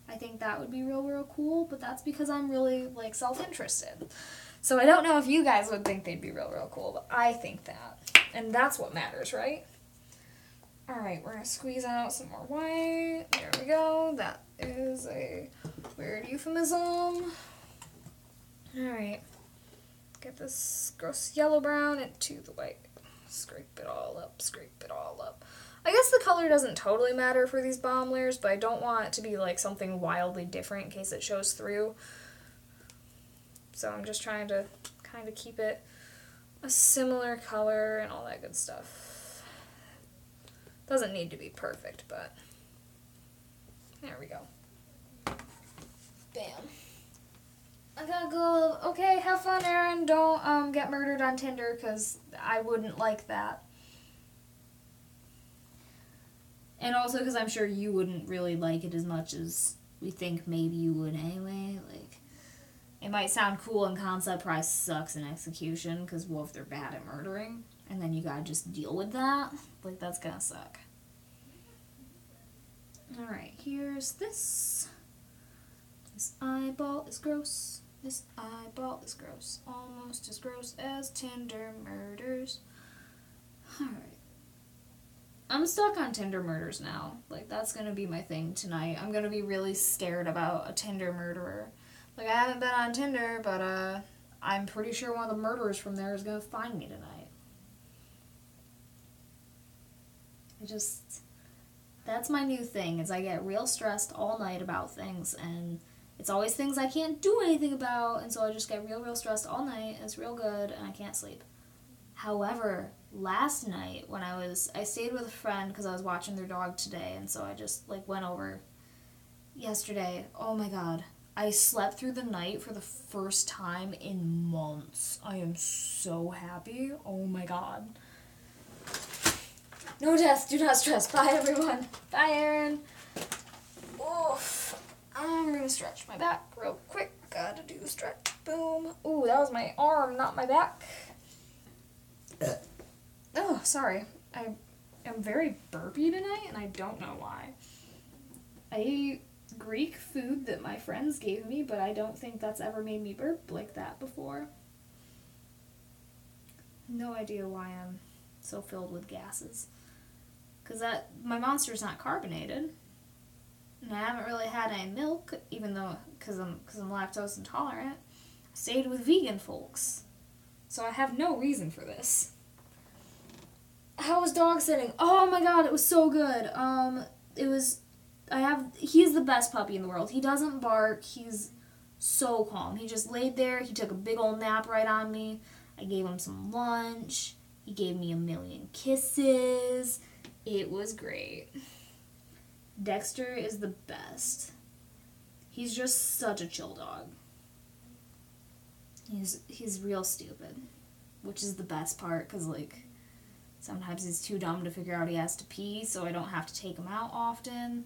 I think that would be real cool, but that's because I'm really like self-interested. So I don't know if you guys would think they'd be real cool, but I think that. And that's what matters, right? Alright, we're going to squeeze out some more white. There we go. That is a weird euphemism. Alright. Get this gross yellow-brown into the white. Scrape it all up, scrape it all up. I guess the color doesn't totally matter for these bomb layers, but I don't want it to be like something wildly different in case it shows through. So I'm just trying to kind of keep it a similar color and all that good stuff. Doesn't need to be perfect, but there we go. Bam. I gotta go. Okay, have fun, Aaron. Don't get murdered on Tinder, because I wouldn't like that. And also because I'm sure you wouldn't really like it as much as we think maybe you would anyway. Like, it might sound cool in concept, probably sucks in execution, because what if they're bad at murdering? And then you gotta just deal with that? Like, that's gonna suck. Alright, here's this. This eyeball is gross. This eyeball is gross. Almost as gross as Tinder murders. Alright. I'm stuck on Tinder murders now. Like, that's gonna be my thing tonight. I'm gonna be really scared about a Tinder murderer. Like, I haven't been on Tinder, but, I'm pretty sure one of the murderers from there is gonna find me tonight. That's my new thing, is I get real stressed all night about things, and it's always things I can't do anything about, and so I just get real stressed all night, and it's real good, and I can't sleep. However, last night when I stayed with a friend because I was watching their dog today, and so I just like went over yesterday. Oh my god. I slept through the night for the first time in months. I am so happy. Oh my god. No death, do not stress. Bye everyone. Bye Aaron. Oof. I'm gonna stretch my back real quick. Gotta do a stretch. Boom. Ooh, that was my arm, not my back. Oh, sorry. I am very burpy tonight, and I don't know why. I ate Greek food that my friends gave me, but I don't think that's ever made me burp like that before. No idea why I'm so filled with gases. Because my Monster's not carbonated. And I haven't really had any milk, even though, because I'm lactose intolerant. I stayed with vegan folks. So I have no reason for this. How was dog sitting? Oh my god, it was so good. He's the best puppy in the world. He doesn't bark. He's so calm. He just laid there. He took a big old nap right on me. I gave him some lunch. He gave me a million kisses. It was great. Dexter is the best. He's just such a chill dog. He's real stupid, which is the best part, because like sometimes he's too dumb to figure out he has to pee, so I don't have to take him out often.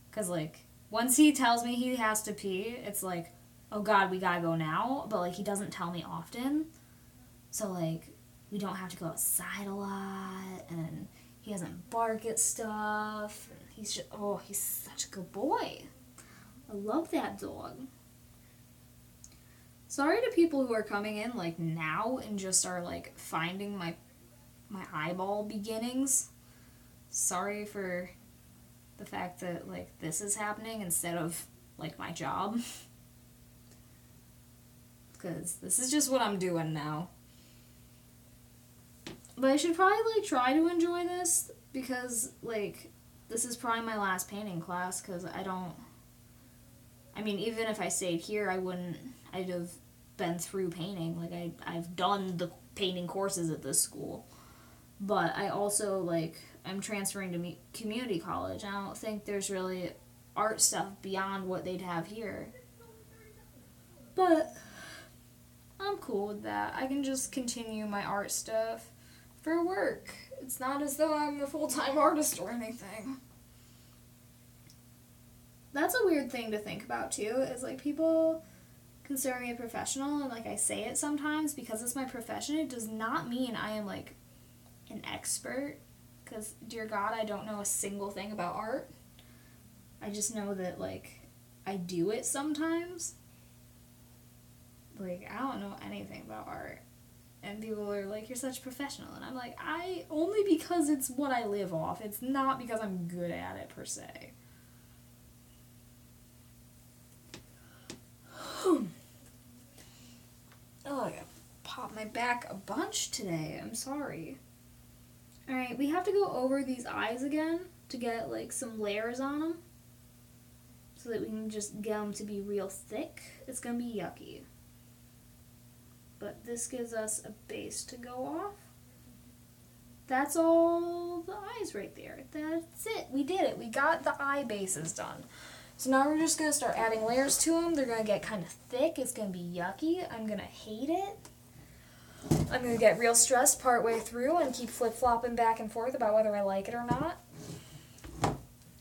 Because like once he tells me he has to pee, it's like, oh god, we gotta go now. But like he doesn't tell me often, so like we don't have to go outside a lot, and he doesn't bark at stuff. He's such a good boy. I love that dog. Sorry to people who are coming in like now and just are like finding my eyeball beginnings. Sorry for the fact that like this is happening instead of like my job. Because this is just what I'm doing now. But I should probably like try to enjoy this, because like this is probably my last painting class, because even if I stayed here, I'd have been through painting. Like I've done the painting courses at this school. But I also like, I'm transferring to community college. I don't think there's really art stuff beyond what they'd have here. But I'm cool with that. I can just continue my art stuff for work. It's not as though I'm a full-time artist or anything. That's a weird thing to think about too, is like people consider me a professional, and like I say it sometimes because it's my profession. It does not mean I am like an expert, because dear god, I don't know a single thing about art. I just know that like I do it sometimes. Like I don't know anything about art. And people are like, you're such a professional. And I'm like, only because it's what I live off. It's not because I'm good at it, per se. Oh, I gotta pop my back a bunch today. I'm sorry. Alright, we have to go over these eyes again to get, like, some layers on them. So that we can just get them to be real thick. It's gonna be yucky. But this gives us a base to go off. That's all the eyes right there. That's it. We did it. We got the eye bases done. So now we're just going to start adding layers to them. They're going to get kind of thick. It's going to be yucky. I'm going to hate it. I'm going to get real stressed partway through and keep flip-flopping back and forth about whether I like it or not.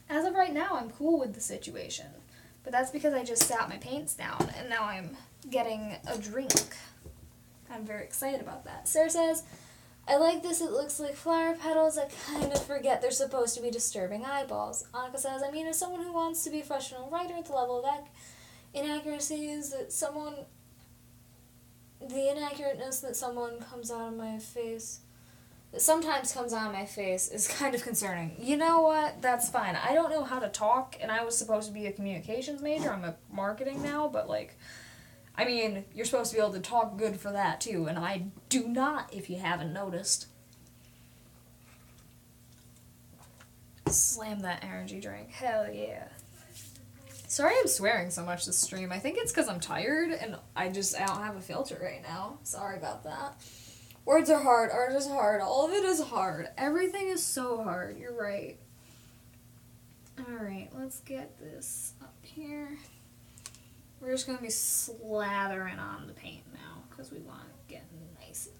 As of right now, I'm cool with the situation. But that's because I just sat my paints down and now I'm getting a drink. I'm very excited about that. Sarah says, I like this. It looks like flower petals. I kind of forget they're supposed to be disturbing eyeballs. Annika says, I mean, as someone who wants to be a professional writer at the level of inaccuracy is that the inaccurateness that sometimes comes out of my face is kind of concerning. You know what? That's fine. I don't know how to talk, and I was supposed to be a communications major. I'm a marketing now, but like, I mean, you're supposed to be able to talk good for that, too, and I do not, if you haven't noticed. Slam that energy drink. Hell yeah. Sorry I'm swearing so much this stream. I think it's because I'm tired, and I don't have a filter right now. Sorry about that. Words are hard. Art is hard. All of it is hard. Everything is so hard. You're right. Alright, let's get this up here. We're just going to be slathering on the paint now because we want it getting nice and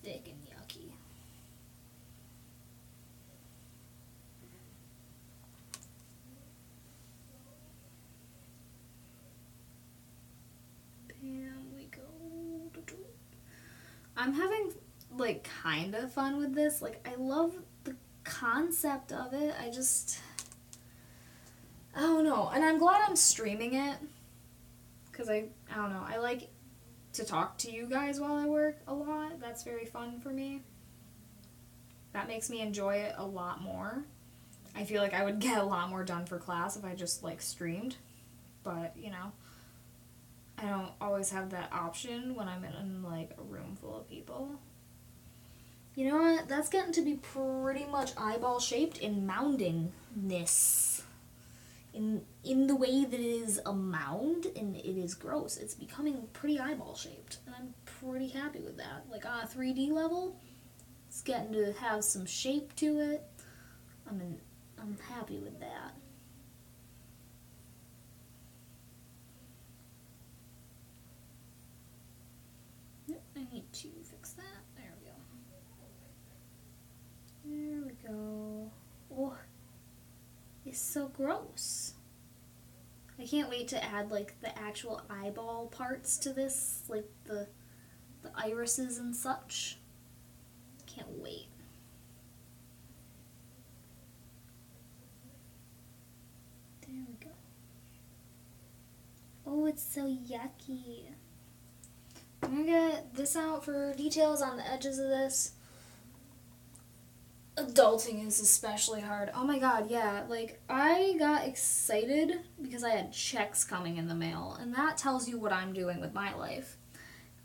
thick and yucky. Bam, we go. I'm having, like, kind of fun with this. Like, I love the concept of it. I don't know. And I'm glad I'm streaming it. Because I don't know. I like to talk to you guys while I work a lot. That's very fun for me. That makes me enjoy it a lot more. I feel like I would get a lot more done for class if I just, like, streamed. But, you know, I don't always have that option when I'm in like, a room full of people. You know what? That's getting to be pretty much eyeball shaped in moundingness. In the way that it is a mound and it is gross. It's becoming pretty eyeball shaped. And I'm pretty happy with that. Like on a 3D level, it's getting to have some shape to it. I'm happy with that. Yep, I need to fix that. There we go. There we go. Oh, it's so gross. I can't wait to add like the actual eyeball parts to this, like the irises and such. Can't wait. There we go. Oh, it's so yucky. I'm gonna get this out for details on the edges of this. Adulting is especially hard. Oh my god, yeah. Like, I got excited because I had checks coming in the mail, and that tells you what I'm doing with my life.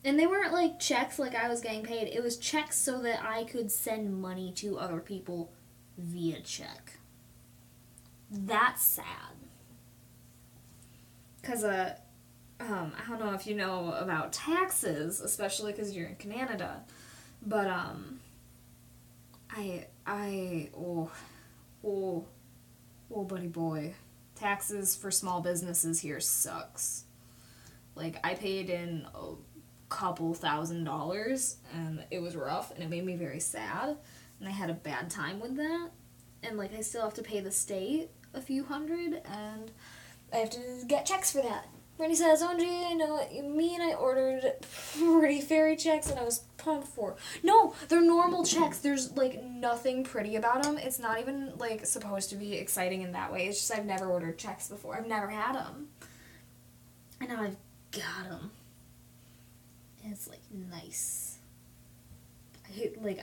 And they weren't like checks like I was getting paid. It was checks so that I could send money to other people via check. That's sad. Because, I don't know if you know about taxes, especially because you're in Canada, but, buddy boy, taxes for small businesses here sucks. Like, I paid in a couple $1,000s, and it was rough, and it made me very sad, and I had a bad time with that, and, like, I still have to pay the state a few hundred, and I have to get checks for that. Brittany says, OMG, I know what you mean. I ordered pretty fairy checks and I was pumped for. No, they're normal checks. There's, like, nothing pretty about them. It's not even, like, supposed to be exciting in that way. It's just I've never ordered checks before. I've never had them. And now I've got them. And it's, like, nice.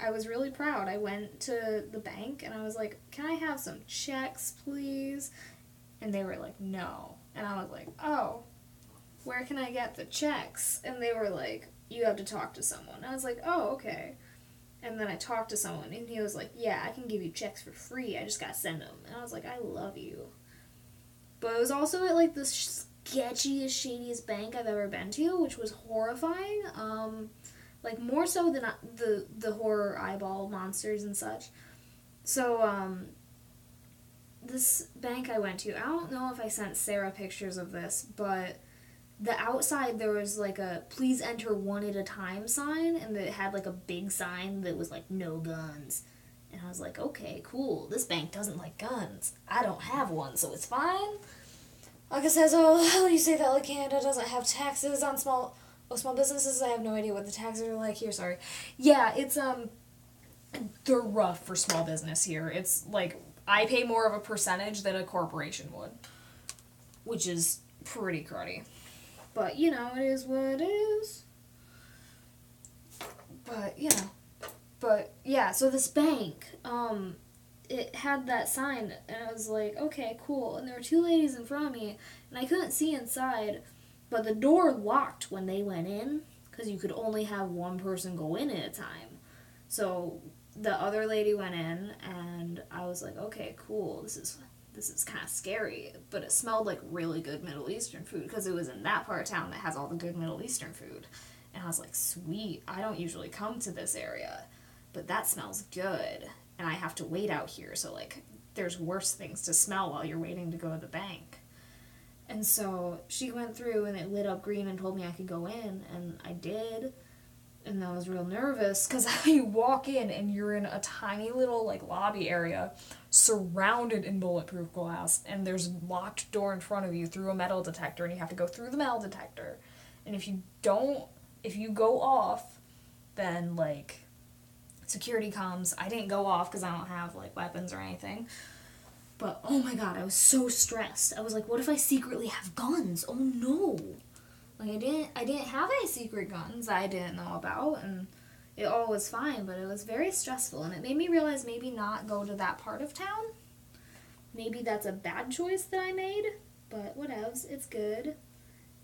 I was really proud. I went to the bank and I was like, can I have some checks, please? And they were like, no. And I was like, oh, where can I get the checks? And they were like, you have to talk to someone. I was like, oh, okay. And then I talked to someone, and he was like, yeah, I can give you checks for free. I just gotta send them. And I was like, I love you. But it was also at, like, the sketchiest, shadiest bank I've ever been to, which was horrifying. Like, more so than the horror eyeball monsters and such. So, this bank I went to, I don't know if I sent Sarah pictures of this, but the outside there was like a please enter one at a time sign, and it had like a big sign that was like no guns. And I was like, okay, cool. This bank doesn't like guns. I don't have one, so it's fine. Like says, oh, you say that like Canada doesn't have taxes on small businesses. I have no idea what the taxes are like here, sorry. Yeah, it's they're rough for small business here. It's like I pay more of a percentage than a corporation would, which is pretty cruddy. But, you know, it is what it is. But, you know. But, yeah, so this bank, it had that sign, and I was like, okay, cool. And there were two ladies in front of me, and I couldn't see inside, but the door locked when they went in, because you could only have one person go in at a time. So the other lady went in, and I was like, okay, cool, this is kind of scary, but it smelled like really good Middle Eastern food, because it was in that part of town that has all the good Middle Eastern food. And I was like, sweet, I don't usually come to this area, but that smells good. And I have to wait out here, so, like, there's worse things to smell while you're waiting to go to the bank. And so she went through and it lit up green and told me I could go in, and I did. And I was real nervous because you walk in and you're in a tiny little like lobby area surrounded in bulletproof glass, and there's a locked door in front of you through a metal detector, and you have to go through the metal detector. And if you go off, then like security comes. I didn't go off because I don't have like weapons or anything. But oh my god, I was so stressed. I was like, what if I secretly have guns? Oh no. Like I didn't have any secret guns I didn't know about, and it all was fine, but it was very stressful, and it made me realize maybe not go to that part of town. Maybe that's a bad choice that I made, but whatevs, it's good.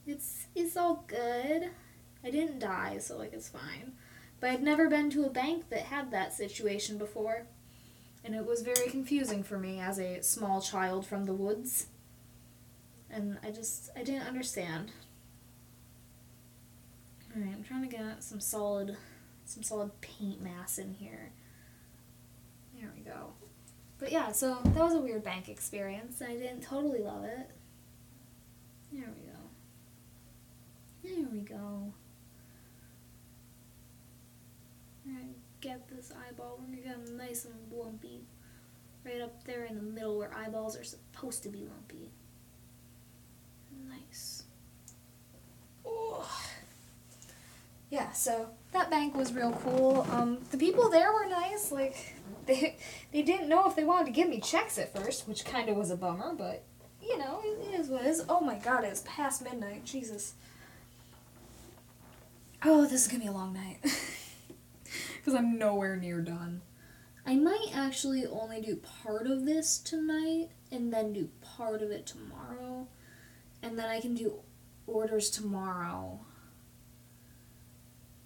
It's all good. I didn't die, so like it's fine. But I've never been to a bank that had that situation before. And it was very confusing for me as a small child from the woods. And I didn't understand. Alright, I'm trying to get some solid paint mass in here. There we go. But yeah, so that was a weird bank experience, and I didn't totally love it. There we go. There we go. We're gonna get this eyeball. We're gonna get them nice and lumpy. Right up there in the middle where eyeballs are supposed to be lumpy. Nice. Oh. Yeah, so that bank was real cool. The people there were nice. Like, they didn't know if they wanted to give me checks at first, which kind of was a bummer, but, you know, it is what it is. Oh my god, it's past midnight. Jesus. Oh, this is gonna be a long night. Because I'm nowhere near done. I might actually only do part of this tonight, and then do part of it tomorrow. And then I can do orders tomorrow.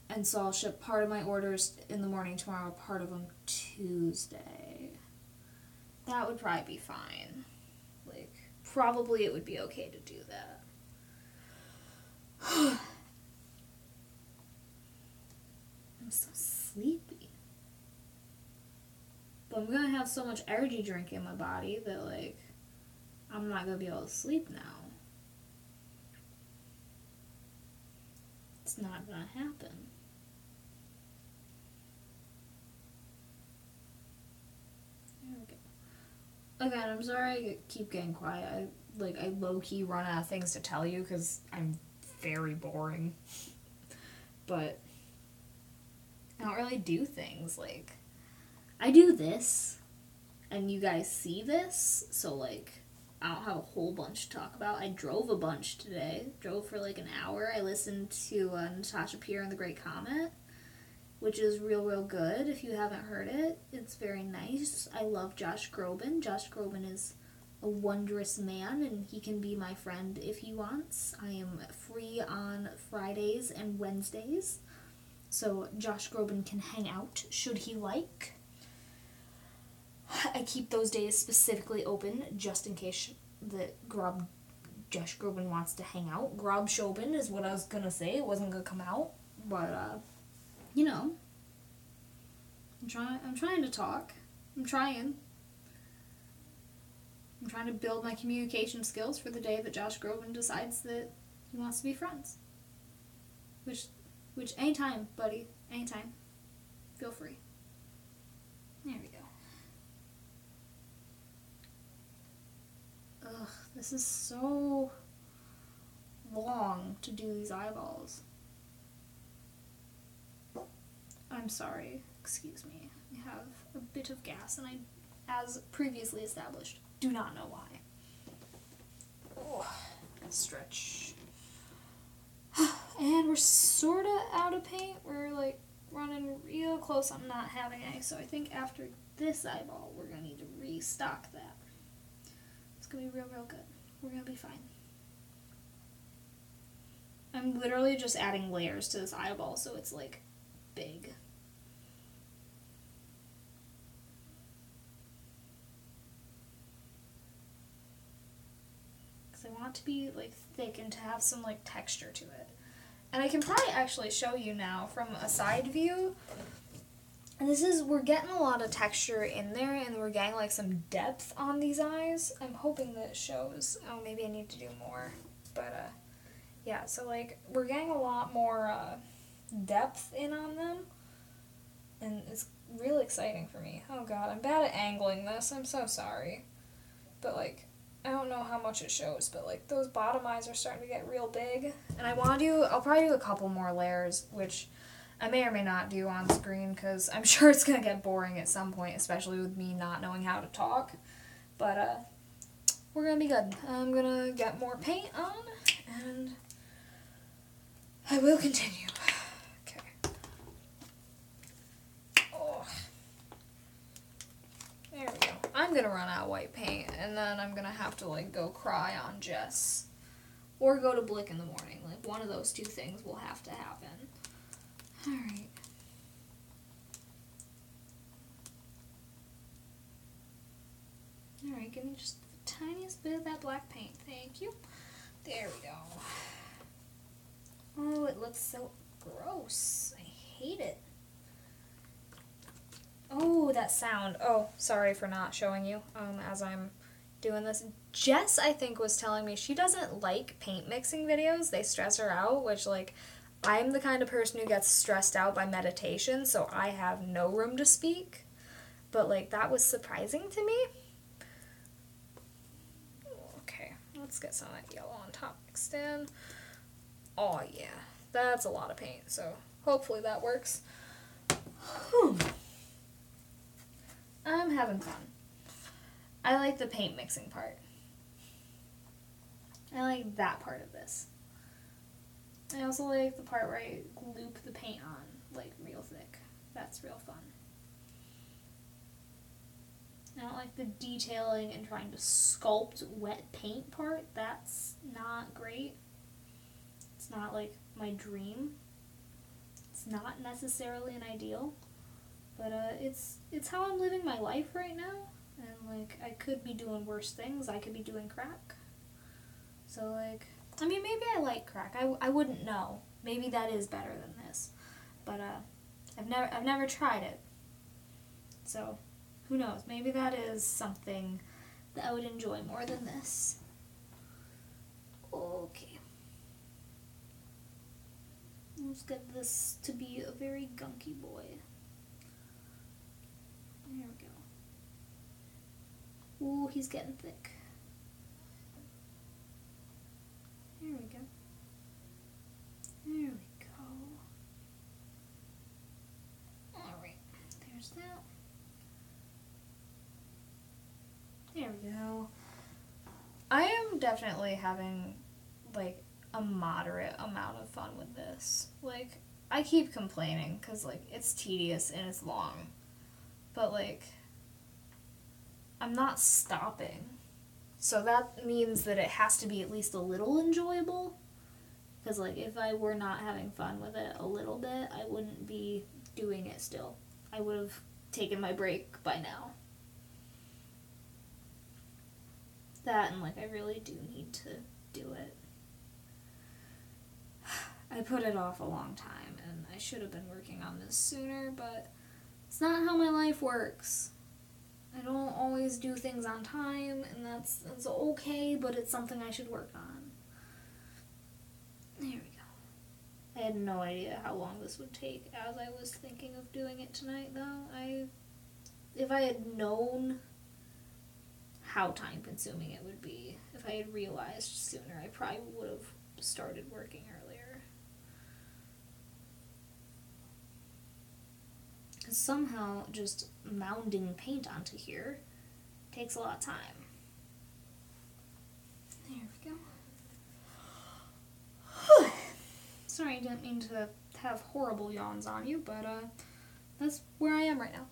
And so I'll ship part of my orders in the morning tomorrow, part of them Tuesday. That would probably be fine. Like, probably it would be okay to do that. I'm so sleepy. But I'm gonna have so much energy drink in my body that, like, I'm not gonna be able to sleep now. It's not gonna happen. There we go. Again, I'm sorry I keep getting quiet. I low-key run out of things to tell you because I'm very boring. But I don't really do things. Like, I do this, and you guys see this, so, like, I don't have a whole bunch to talk about. I drove a bunch today. Drove for, like, an hour. I listened to Natasha Pierre and the Great Comet, which is real, real good. If you haven't heard it, it's very nice. I love Josh Groban. Josh Groban is a wondrous man, and he can be my friend if he wants. I am free on Fridays and Wednesdays, so Josh Groban can hang out should he like. I keep those days specifically open just in case Josh Groban wants to hang out. Grob Shobin is what I was gonna say. It wasn't gonna come out, but you know, I'm trying to talk. I'm trying to build my communication skills for the day that Josh Groban decides that he wants to be friends. Which anytime, buddy, anytime. Feel free. There we go. Ugh, this is so long to do these eyeballs. I'm sorry. Excuse me. I have a bit of gas, and I, as previously established, do not know why. Oh, stretch. And we're sort of out of paint. We're, like, running real close on not having any, so I think after this eyeball, we're going to need to restock that. It's going to be real, real good. We're going to be fine. I'm literally just adding layers to this eyeball, so it's, like, big. Because I want it to be, like, thick and to have some, like, texture to it. And I can probably actually show you now from a side view. And this is, we're getting a lot of texture in there, and we're getting like some depth on these eyes. I'm hoping that it shows. Oh, maybe I need to do more. But, yeah, so like, we're getting a lot more depth in on them. And it's really exciting for me. Oh god, I'm bad at angling this. I'm so sorry. But like, I don't know how much it shows, but like those bottom eyes are starting to get real big. And I'll probably do a couple more layers, which I may or may not do on screen because I'm sure it's going to get boring at some point, especially with me not knowing how to talk. But we're going to be good. I'm going to get more paint on, and I will continue. There we go. I'm gonna run out of white paint, and then I'm gonna have to like go cry on Jess, or go to Blick in the morning. Like one of those two things will have to happen. All right. All right. Give me just the tiniest bit of that black paint. Thank you. There we go. Oh, it looks so gross. I hate it. Oh, that sound. Oh, sorry for not showing you as I'm doing this. Jess, I think, was telling me she doesn't like paint mixing videos. They stress her out, which, like, I'm the kind of person who gets stressed out by meditation, so I have no room to speak. But, like, that was surprising to me. Okay, let's get some of that yellow on top mixed in. Oh, yeah. That's a lot of paint, so hopefully that works. Whew. I'm having fun. I like the paint mixing part. I like that part of this. I also like the part where I loop the paint on, like, real thick. That's real fun. I don't like the detailing and trying to sculpt wet paint part. That's not great. It's not, like, my dream. It's not necessarily an ideal. But it's how I'm living my life right now, and like I could be doing worse things. I could be doing crack. So like, I mean, maybe I like crack. I wouldn't know. Maybe that is better than this, but I've never tried it. So who knows? Maybe that is something that I would enjoy more than this. Okay. Let's get this to be a very gunky boy. There we go. Ooh, he's getting thick. There we go. There we go. Alright, there's that. There we go. I am definitely having, like, a moderate amount of fun with this. Like, I keep complaining because, like, it's tedious and it's long. But, like, I'm not stopping. So that means that it has to be at least a little enjoyable. Because, like, if I were not having fun with it a little bit, I wouldn't be doing it still. I would have taken my break by now. That and, like, I really do need to do it. I put it off a long time, and I should have been working on this sooner, but it's not how my life works. I don't always do things on time, and that's okay, but it's something I should work on. There we go. I had no idea how long this would take as I was thinking of doing it tonight, though. If I had known how time-consuming it would be, if I had realized sooner, I probably would have started working earlier. Because somehow just mounding paint onto here takes a lot of time. There we go. Sorry, I didn't mean to have horrible yawns on you, but that's where I am right now.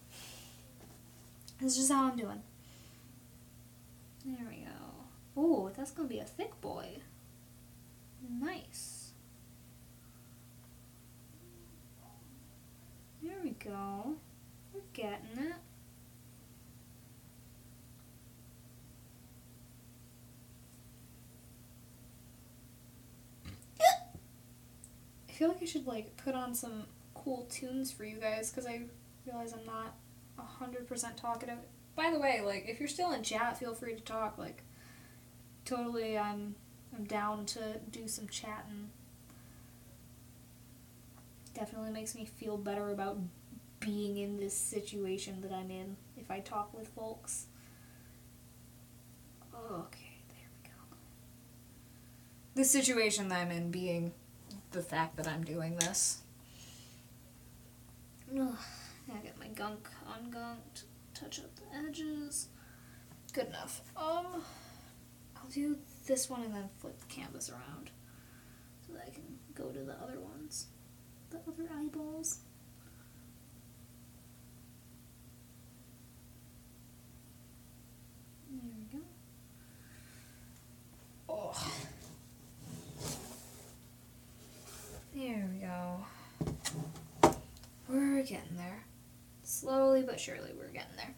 This is just how I'm doing. There we go. Ooh, that's going to be a thick boy. Nice. There we go. We're getting it. feel like I should, like, put on some cool tunes for you guys, because I realize I'm not 100% talkative. By the way, like, if you're still in chat, feel free to talk. Like, totally, I'm down to do some chatting. Definitely makes me feel better about being in this situation that I'm in if I talk with folks. Okay, there we go. The situation that I'm in being the fact that I'm doing this. Ugh, I get my gunk ungunked, touch up the edges. Good enough. I'll do this one and then flip the canvas around so that I can go to the other ones. The other eyeballs. There we go. Oh. There we go. We're getting there. Slowly but surely we're getting there.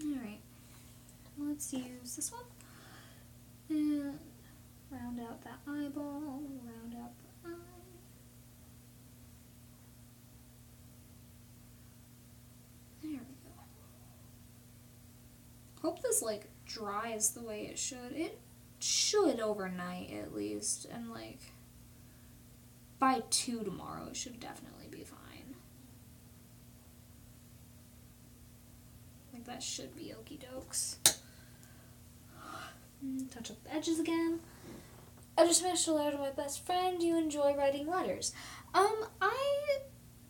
Alright. Let's use this one. And round out that eyeball. Round out the eye. There we go. Hope this, like, dries the way it should. It should overnight, at least. And, like, by 2 tomorrow, it should definitely be fine. Like, that should be okie dokes. Touch up the edges again. I just managed to letter to my best friend. You enjoy writing letters. I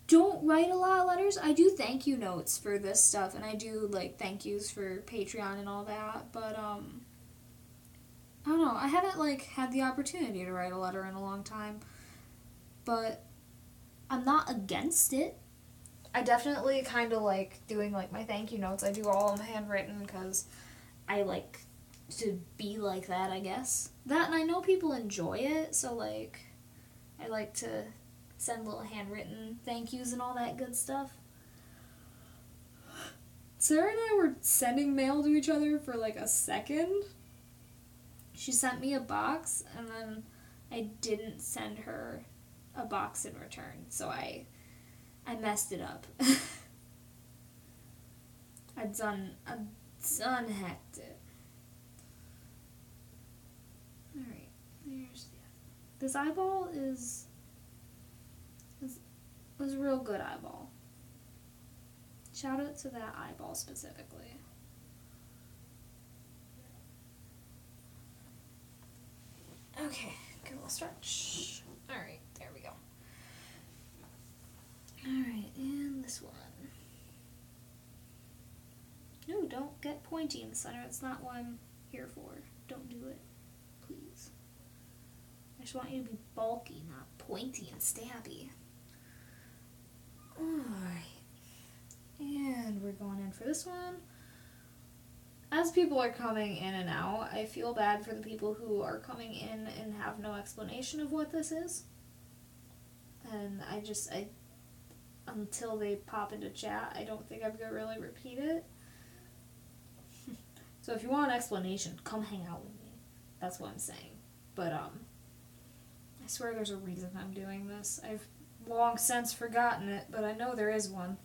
don't write a lot of letters. I do thank you notes for this stuff, and I do, like, thank yous for Patreon and all that, but, I don't know. I haven't, like, had the opportunity to write a letter in a long time, but I'm not against it. I definitely kind of like doing, like, my thank you notes. I do all of them handwritten because I like to be like that, I guess. That, and I know people enjoy it, so, like, I like to send little handwritten thank yous and all that good stuff. Sarah and I were sending mail to each other for, like, a second. She sent me a box, and then I didn't send her a box in return, so I messed it up. I done hacked it. Alright, there's the this eyeball is a real good eyeball. Shout out to that eyeball specifically. Okay, good little stretch. Alright, there we go. Alright, and this one. No, don't get pointy in the center. That's not what I'm here for. Don't do it. Please. I just want you to be bulky, not pointy and stabby. Alright. And we're going in for this one. As people are coming in and out, I feel bad for the people who are coming in and have no explanation of what this is. And I until they pop into chat, I don't think I'm going to really repeat it. So if you want an explanation, come hang out with me. That's what I'm saying. But, I swear there's a reason I'm doing this. I've long since forgotten it, but I know there is one.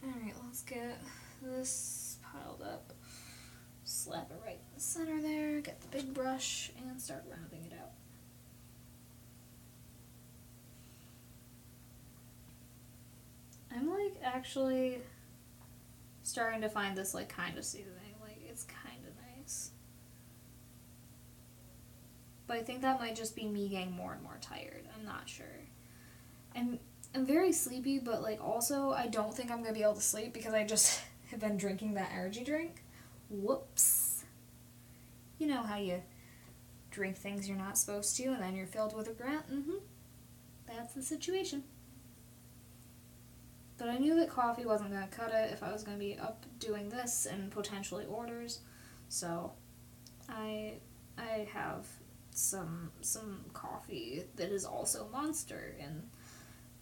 Alright, let's get this piled up. Slap it right in the center there, get the big brush, and start rounding it out. I'm, like, actually starting to find this, like, kind of soothing. Like, it's kind of nice. But I think that might just be me getting more and more tired. I'm not sure. I'm very sleepy, but, like, also I don't think I'm going to be able to sleep because I just have been drinking that energy drink. Whoops. You know how you drink things you're not supposed to and then you're filled with regret? That's the situation. But I knew that coffee wasn't going to cut it if I was going to be up doing this and potentially orders. So I have some coffee that is also Monster, and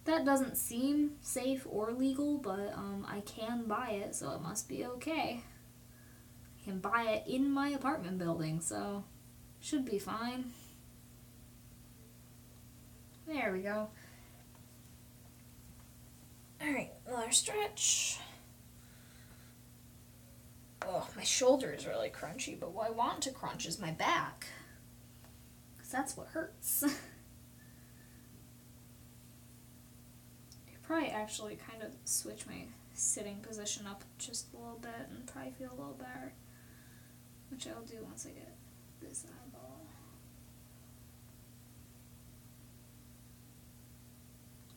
that doesn't seem safe or legal, but I can buy it, so it must be okay. I can buy it in my apartment building, so Should be fine. There we go. Alright, another stretch. Oh, my shoulder is really crunchy, but what I want to crunch is my back. Because that's what hurts. Probably actually kind of switch my sitting position up just a little bit and probably feel a little better, which I'll do once I get this eyeball.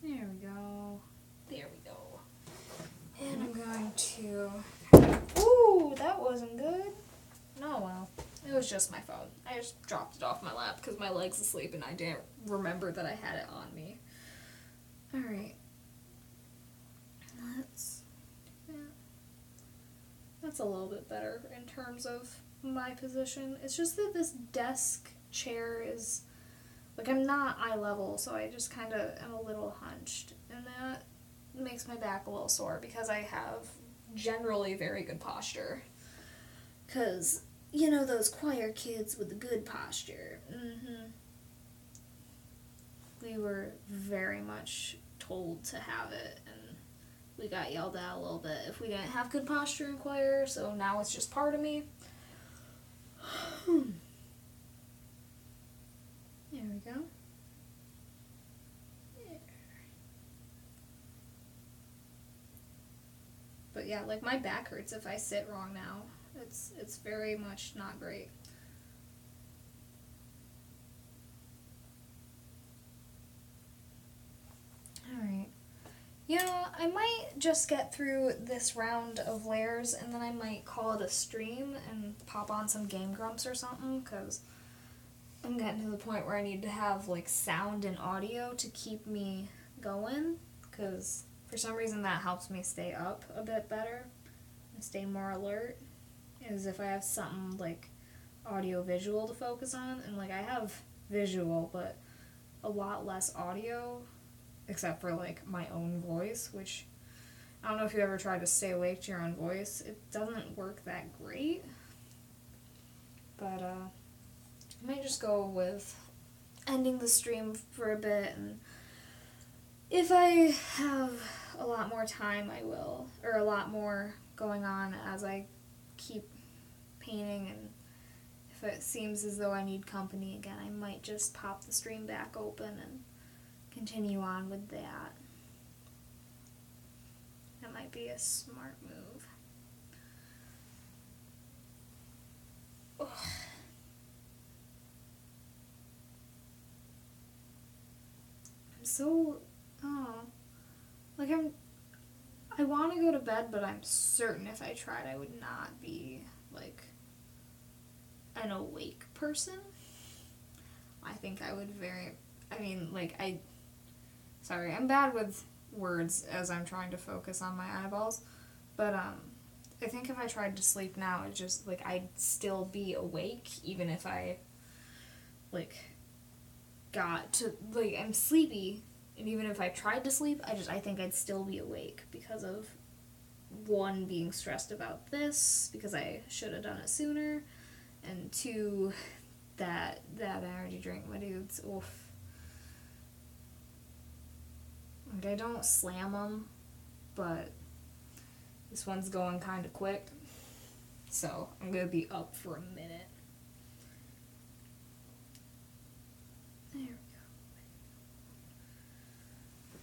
There we go. There we go. And I'm going to... Ooh, that wasn't good. No, well, it was just my phone. I just dropped it off my lap because my leg's asleep and I didn't remember that I had it on me. Alright. Let's do that. That's a little bit better in terms of my position. It's just that this desk chair is, like, I'm not eye level, so I just kind of am a little hunched. And that makes my back a little sore because I have generally very good posture. Because, you know, those choir kids with the good posture. We were very much told to have it, and we got yelled at a little bit if we didn't have good posture in choir, so now it's just part of me. There we go. There. But yeah, like, my back hurts if I sit wrong now. It's very much not great. Alright. You know, I might just get through this round of layers and then I might call it a stream and pop on some Game Grumps or something, because I'm getting to the point where I need to have, like, sound and audio to keep me going, because for some reason that helps me stay up a bit better and stay more alert, is if I have something, like, audio-visual to focus on. And, like, I have visual, but a lot less audio, except for, like, my own voice, which I don't know if you ever tried to stay awake to your own voice. It doesn't work that great. But, I might just go with ending the stream for a bit, and if I have a lot more time, I will. Or a lot more going on as I keep painting, and if it seems as though I need company again, I might just pop the stream back open and continue on with that. That might be a smart move. Ugh. I'm so, like, I want to go to bed, but I'm certain if I tried I would not be, like, an awake person. I think I would sorry, I'm bad with words as I'm trying to focus on my eyeballs, but, I think if I tried to sleep now, it just, like, I'd still be awake, even if I, like, got to, like, I'm sleepy, and even if I tried to sleep, I think I'd still be awake because of, one, being stressed about this, because I should have done it sooner, and two, that energy drink, my dudes, oof. Like, I don't slam them, but this one's going kind of quick, so I'm going to be up for a minute. There we go.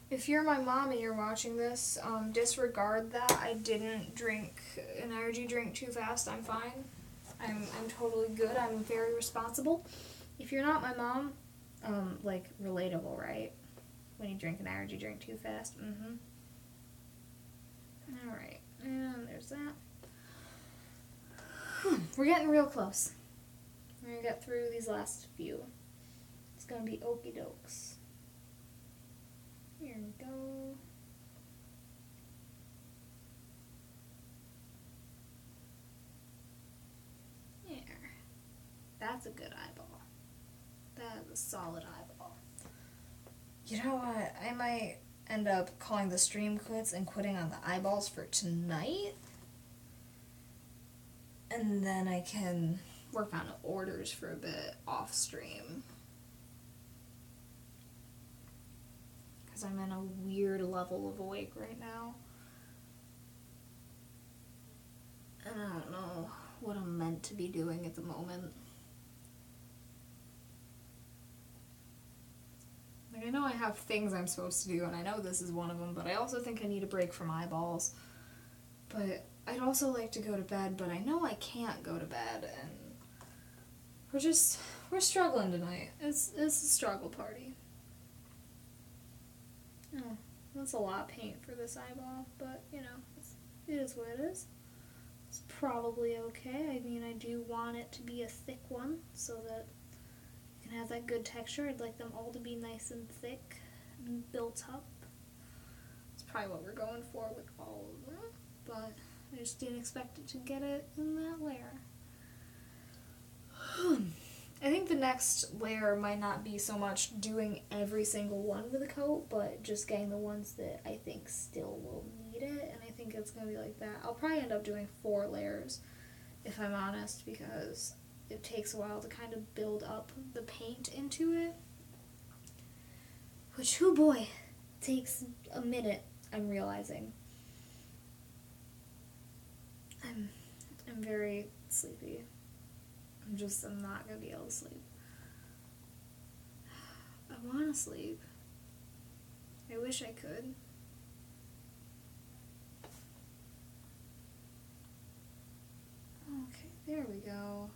If you're my mom and you're watching this, disregard that. I didn't drink an energy drink too fast. I'm fine. I'm totally good. I'm very responsible. If you're not my mom, like, relatable, right? When you drink an energy drink too fast. Alright, and there's that. We're getting real close. We're gonna get through these last few. It's gonna be okie dokes. Here we go. There. That's a good eyeball. That is a solid eyeball. You know what? I might end up calling the stream quits and quitting on the eyeballs for tonight. And then I can work on orders for a bit off stream. Because I'm in a weird level of awake right now. And I don't know what I'm meant to be doing at the moment. Like, I know I have things I'm supposed to do, and I know this is one of them, but I also think I need a break from eyeballs. But I'd also like to go to bed, but I know I can't go to bed, and we're struggling tonight. It's a struggle party. Oh, that's a lot of paint for this eyeball, but, you know, it is what it is. It's probably okay. I mean, I do want it to be a thick one, so that you can have that good texture. I'd like them all to be nice and thick and built up. That's probably what we're going for with all of them, but I just didn't expect it to get it in that layer. I think the next layer might not be so much doing every single one with a coat, but just getting the ones that I think still will need it, and I think it's going to be like that. I'll probably end up doing 4 layers, if I'm honest, because it takes a while to kind of build up the paint into it. Which, oh boy, takes a minute, I'm realizing. I'm very sleepy. I'm not going to be able to sleep. I want to sleep. I wish I could. Okay, there we go.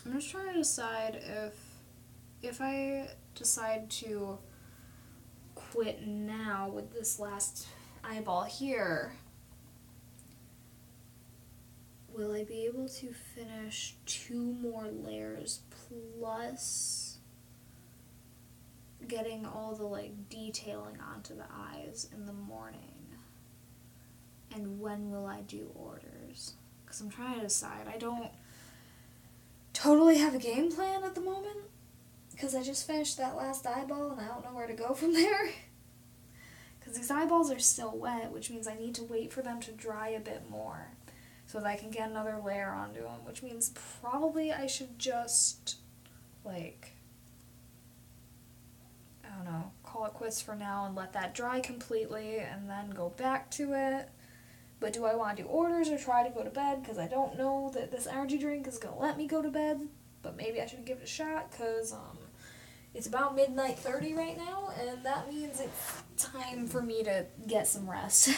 I'm just trying to decide if I decide to quit now with this last eyeball here, will I be able to finish 2 more layers plus getting all the detailing onto the eyes in the morning? And when will I do orders? Because I'm trying to decide. I don't totally have a game plan at the moment, because I just finished that last eyeball and I don't know where to go from there. Because these eyeballs are still wet, which means I need to wait for them to dry a bit more so that I can get another layer onto them, which means probably I should just, I don't know, call it quits for now and let that dry completely and then go back to it. But do I want to do orders or try to go to bed? Because I don't know that this energy drink is going to let me go to bed, but maybe I should give it a shot, because it's about midnight 30 right now, and that means it's time for me to get some rest.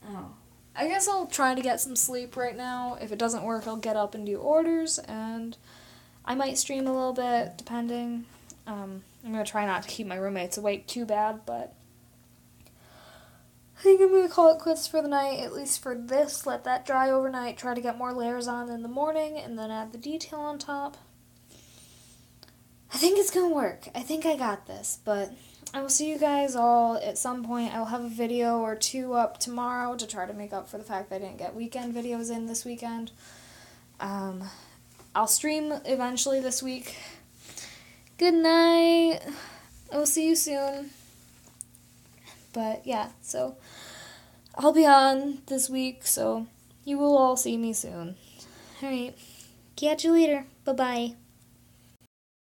Oh. I guess I'll try to get some sleep right now. If it doesn't work, I'll get up and do orders, and I might stream a little bit, depending. I'm going to try not to keep my roommates awake too bad, but I think I'm going to call it quits for the night, at least for this. Let that dry overnight, try to get more layers on in the morning, and then add the detail on top. I think it's going to work. I think I got this, but I will see you guys all at some point. I'll have a video or 2 up tomorrow to try to make up for the fact that I didn't get weekend videos in this weekend. I'll stream eventually this week. Good night. I'll see you soon. But yeah, so I'll be on this week, so you will all see me soon. Alright, catch you later. Bye-bye.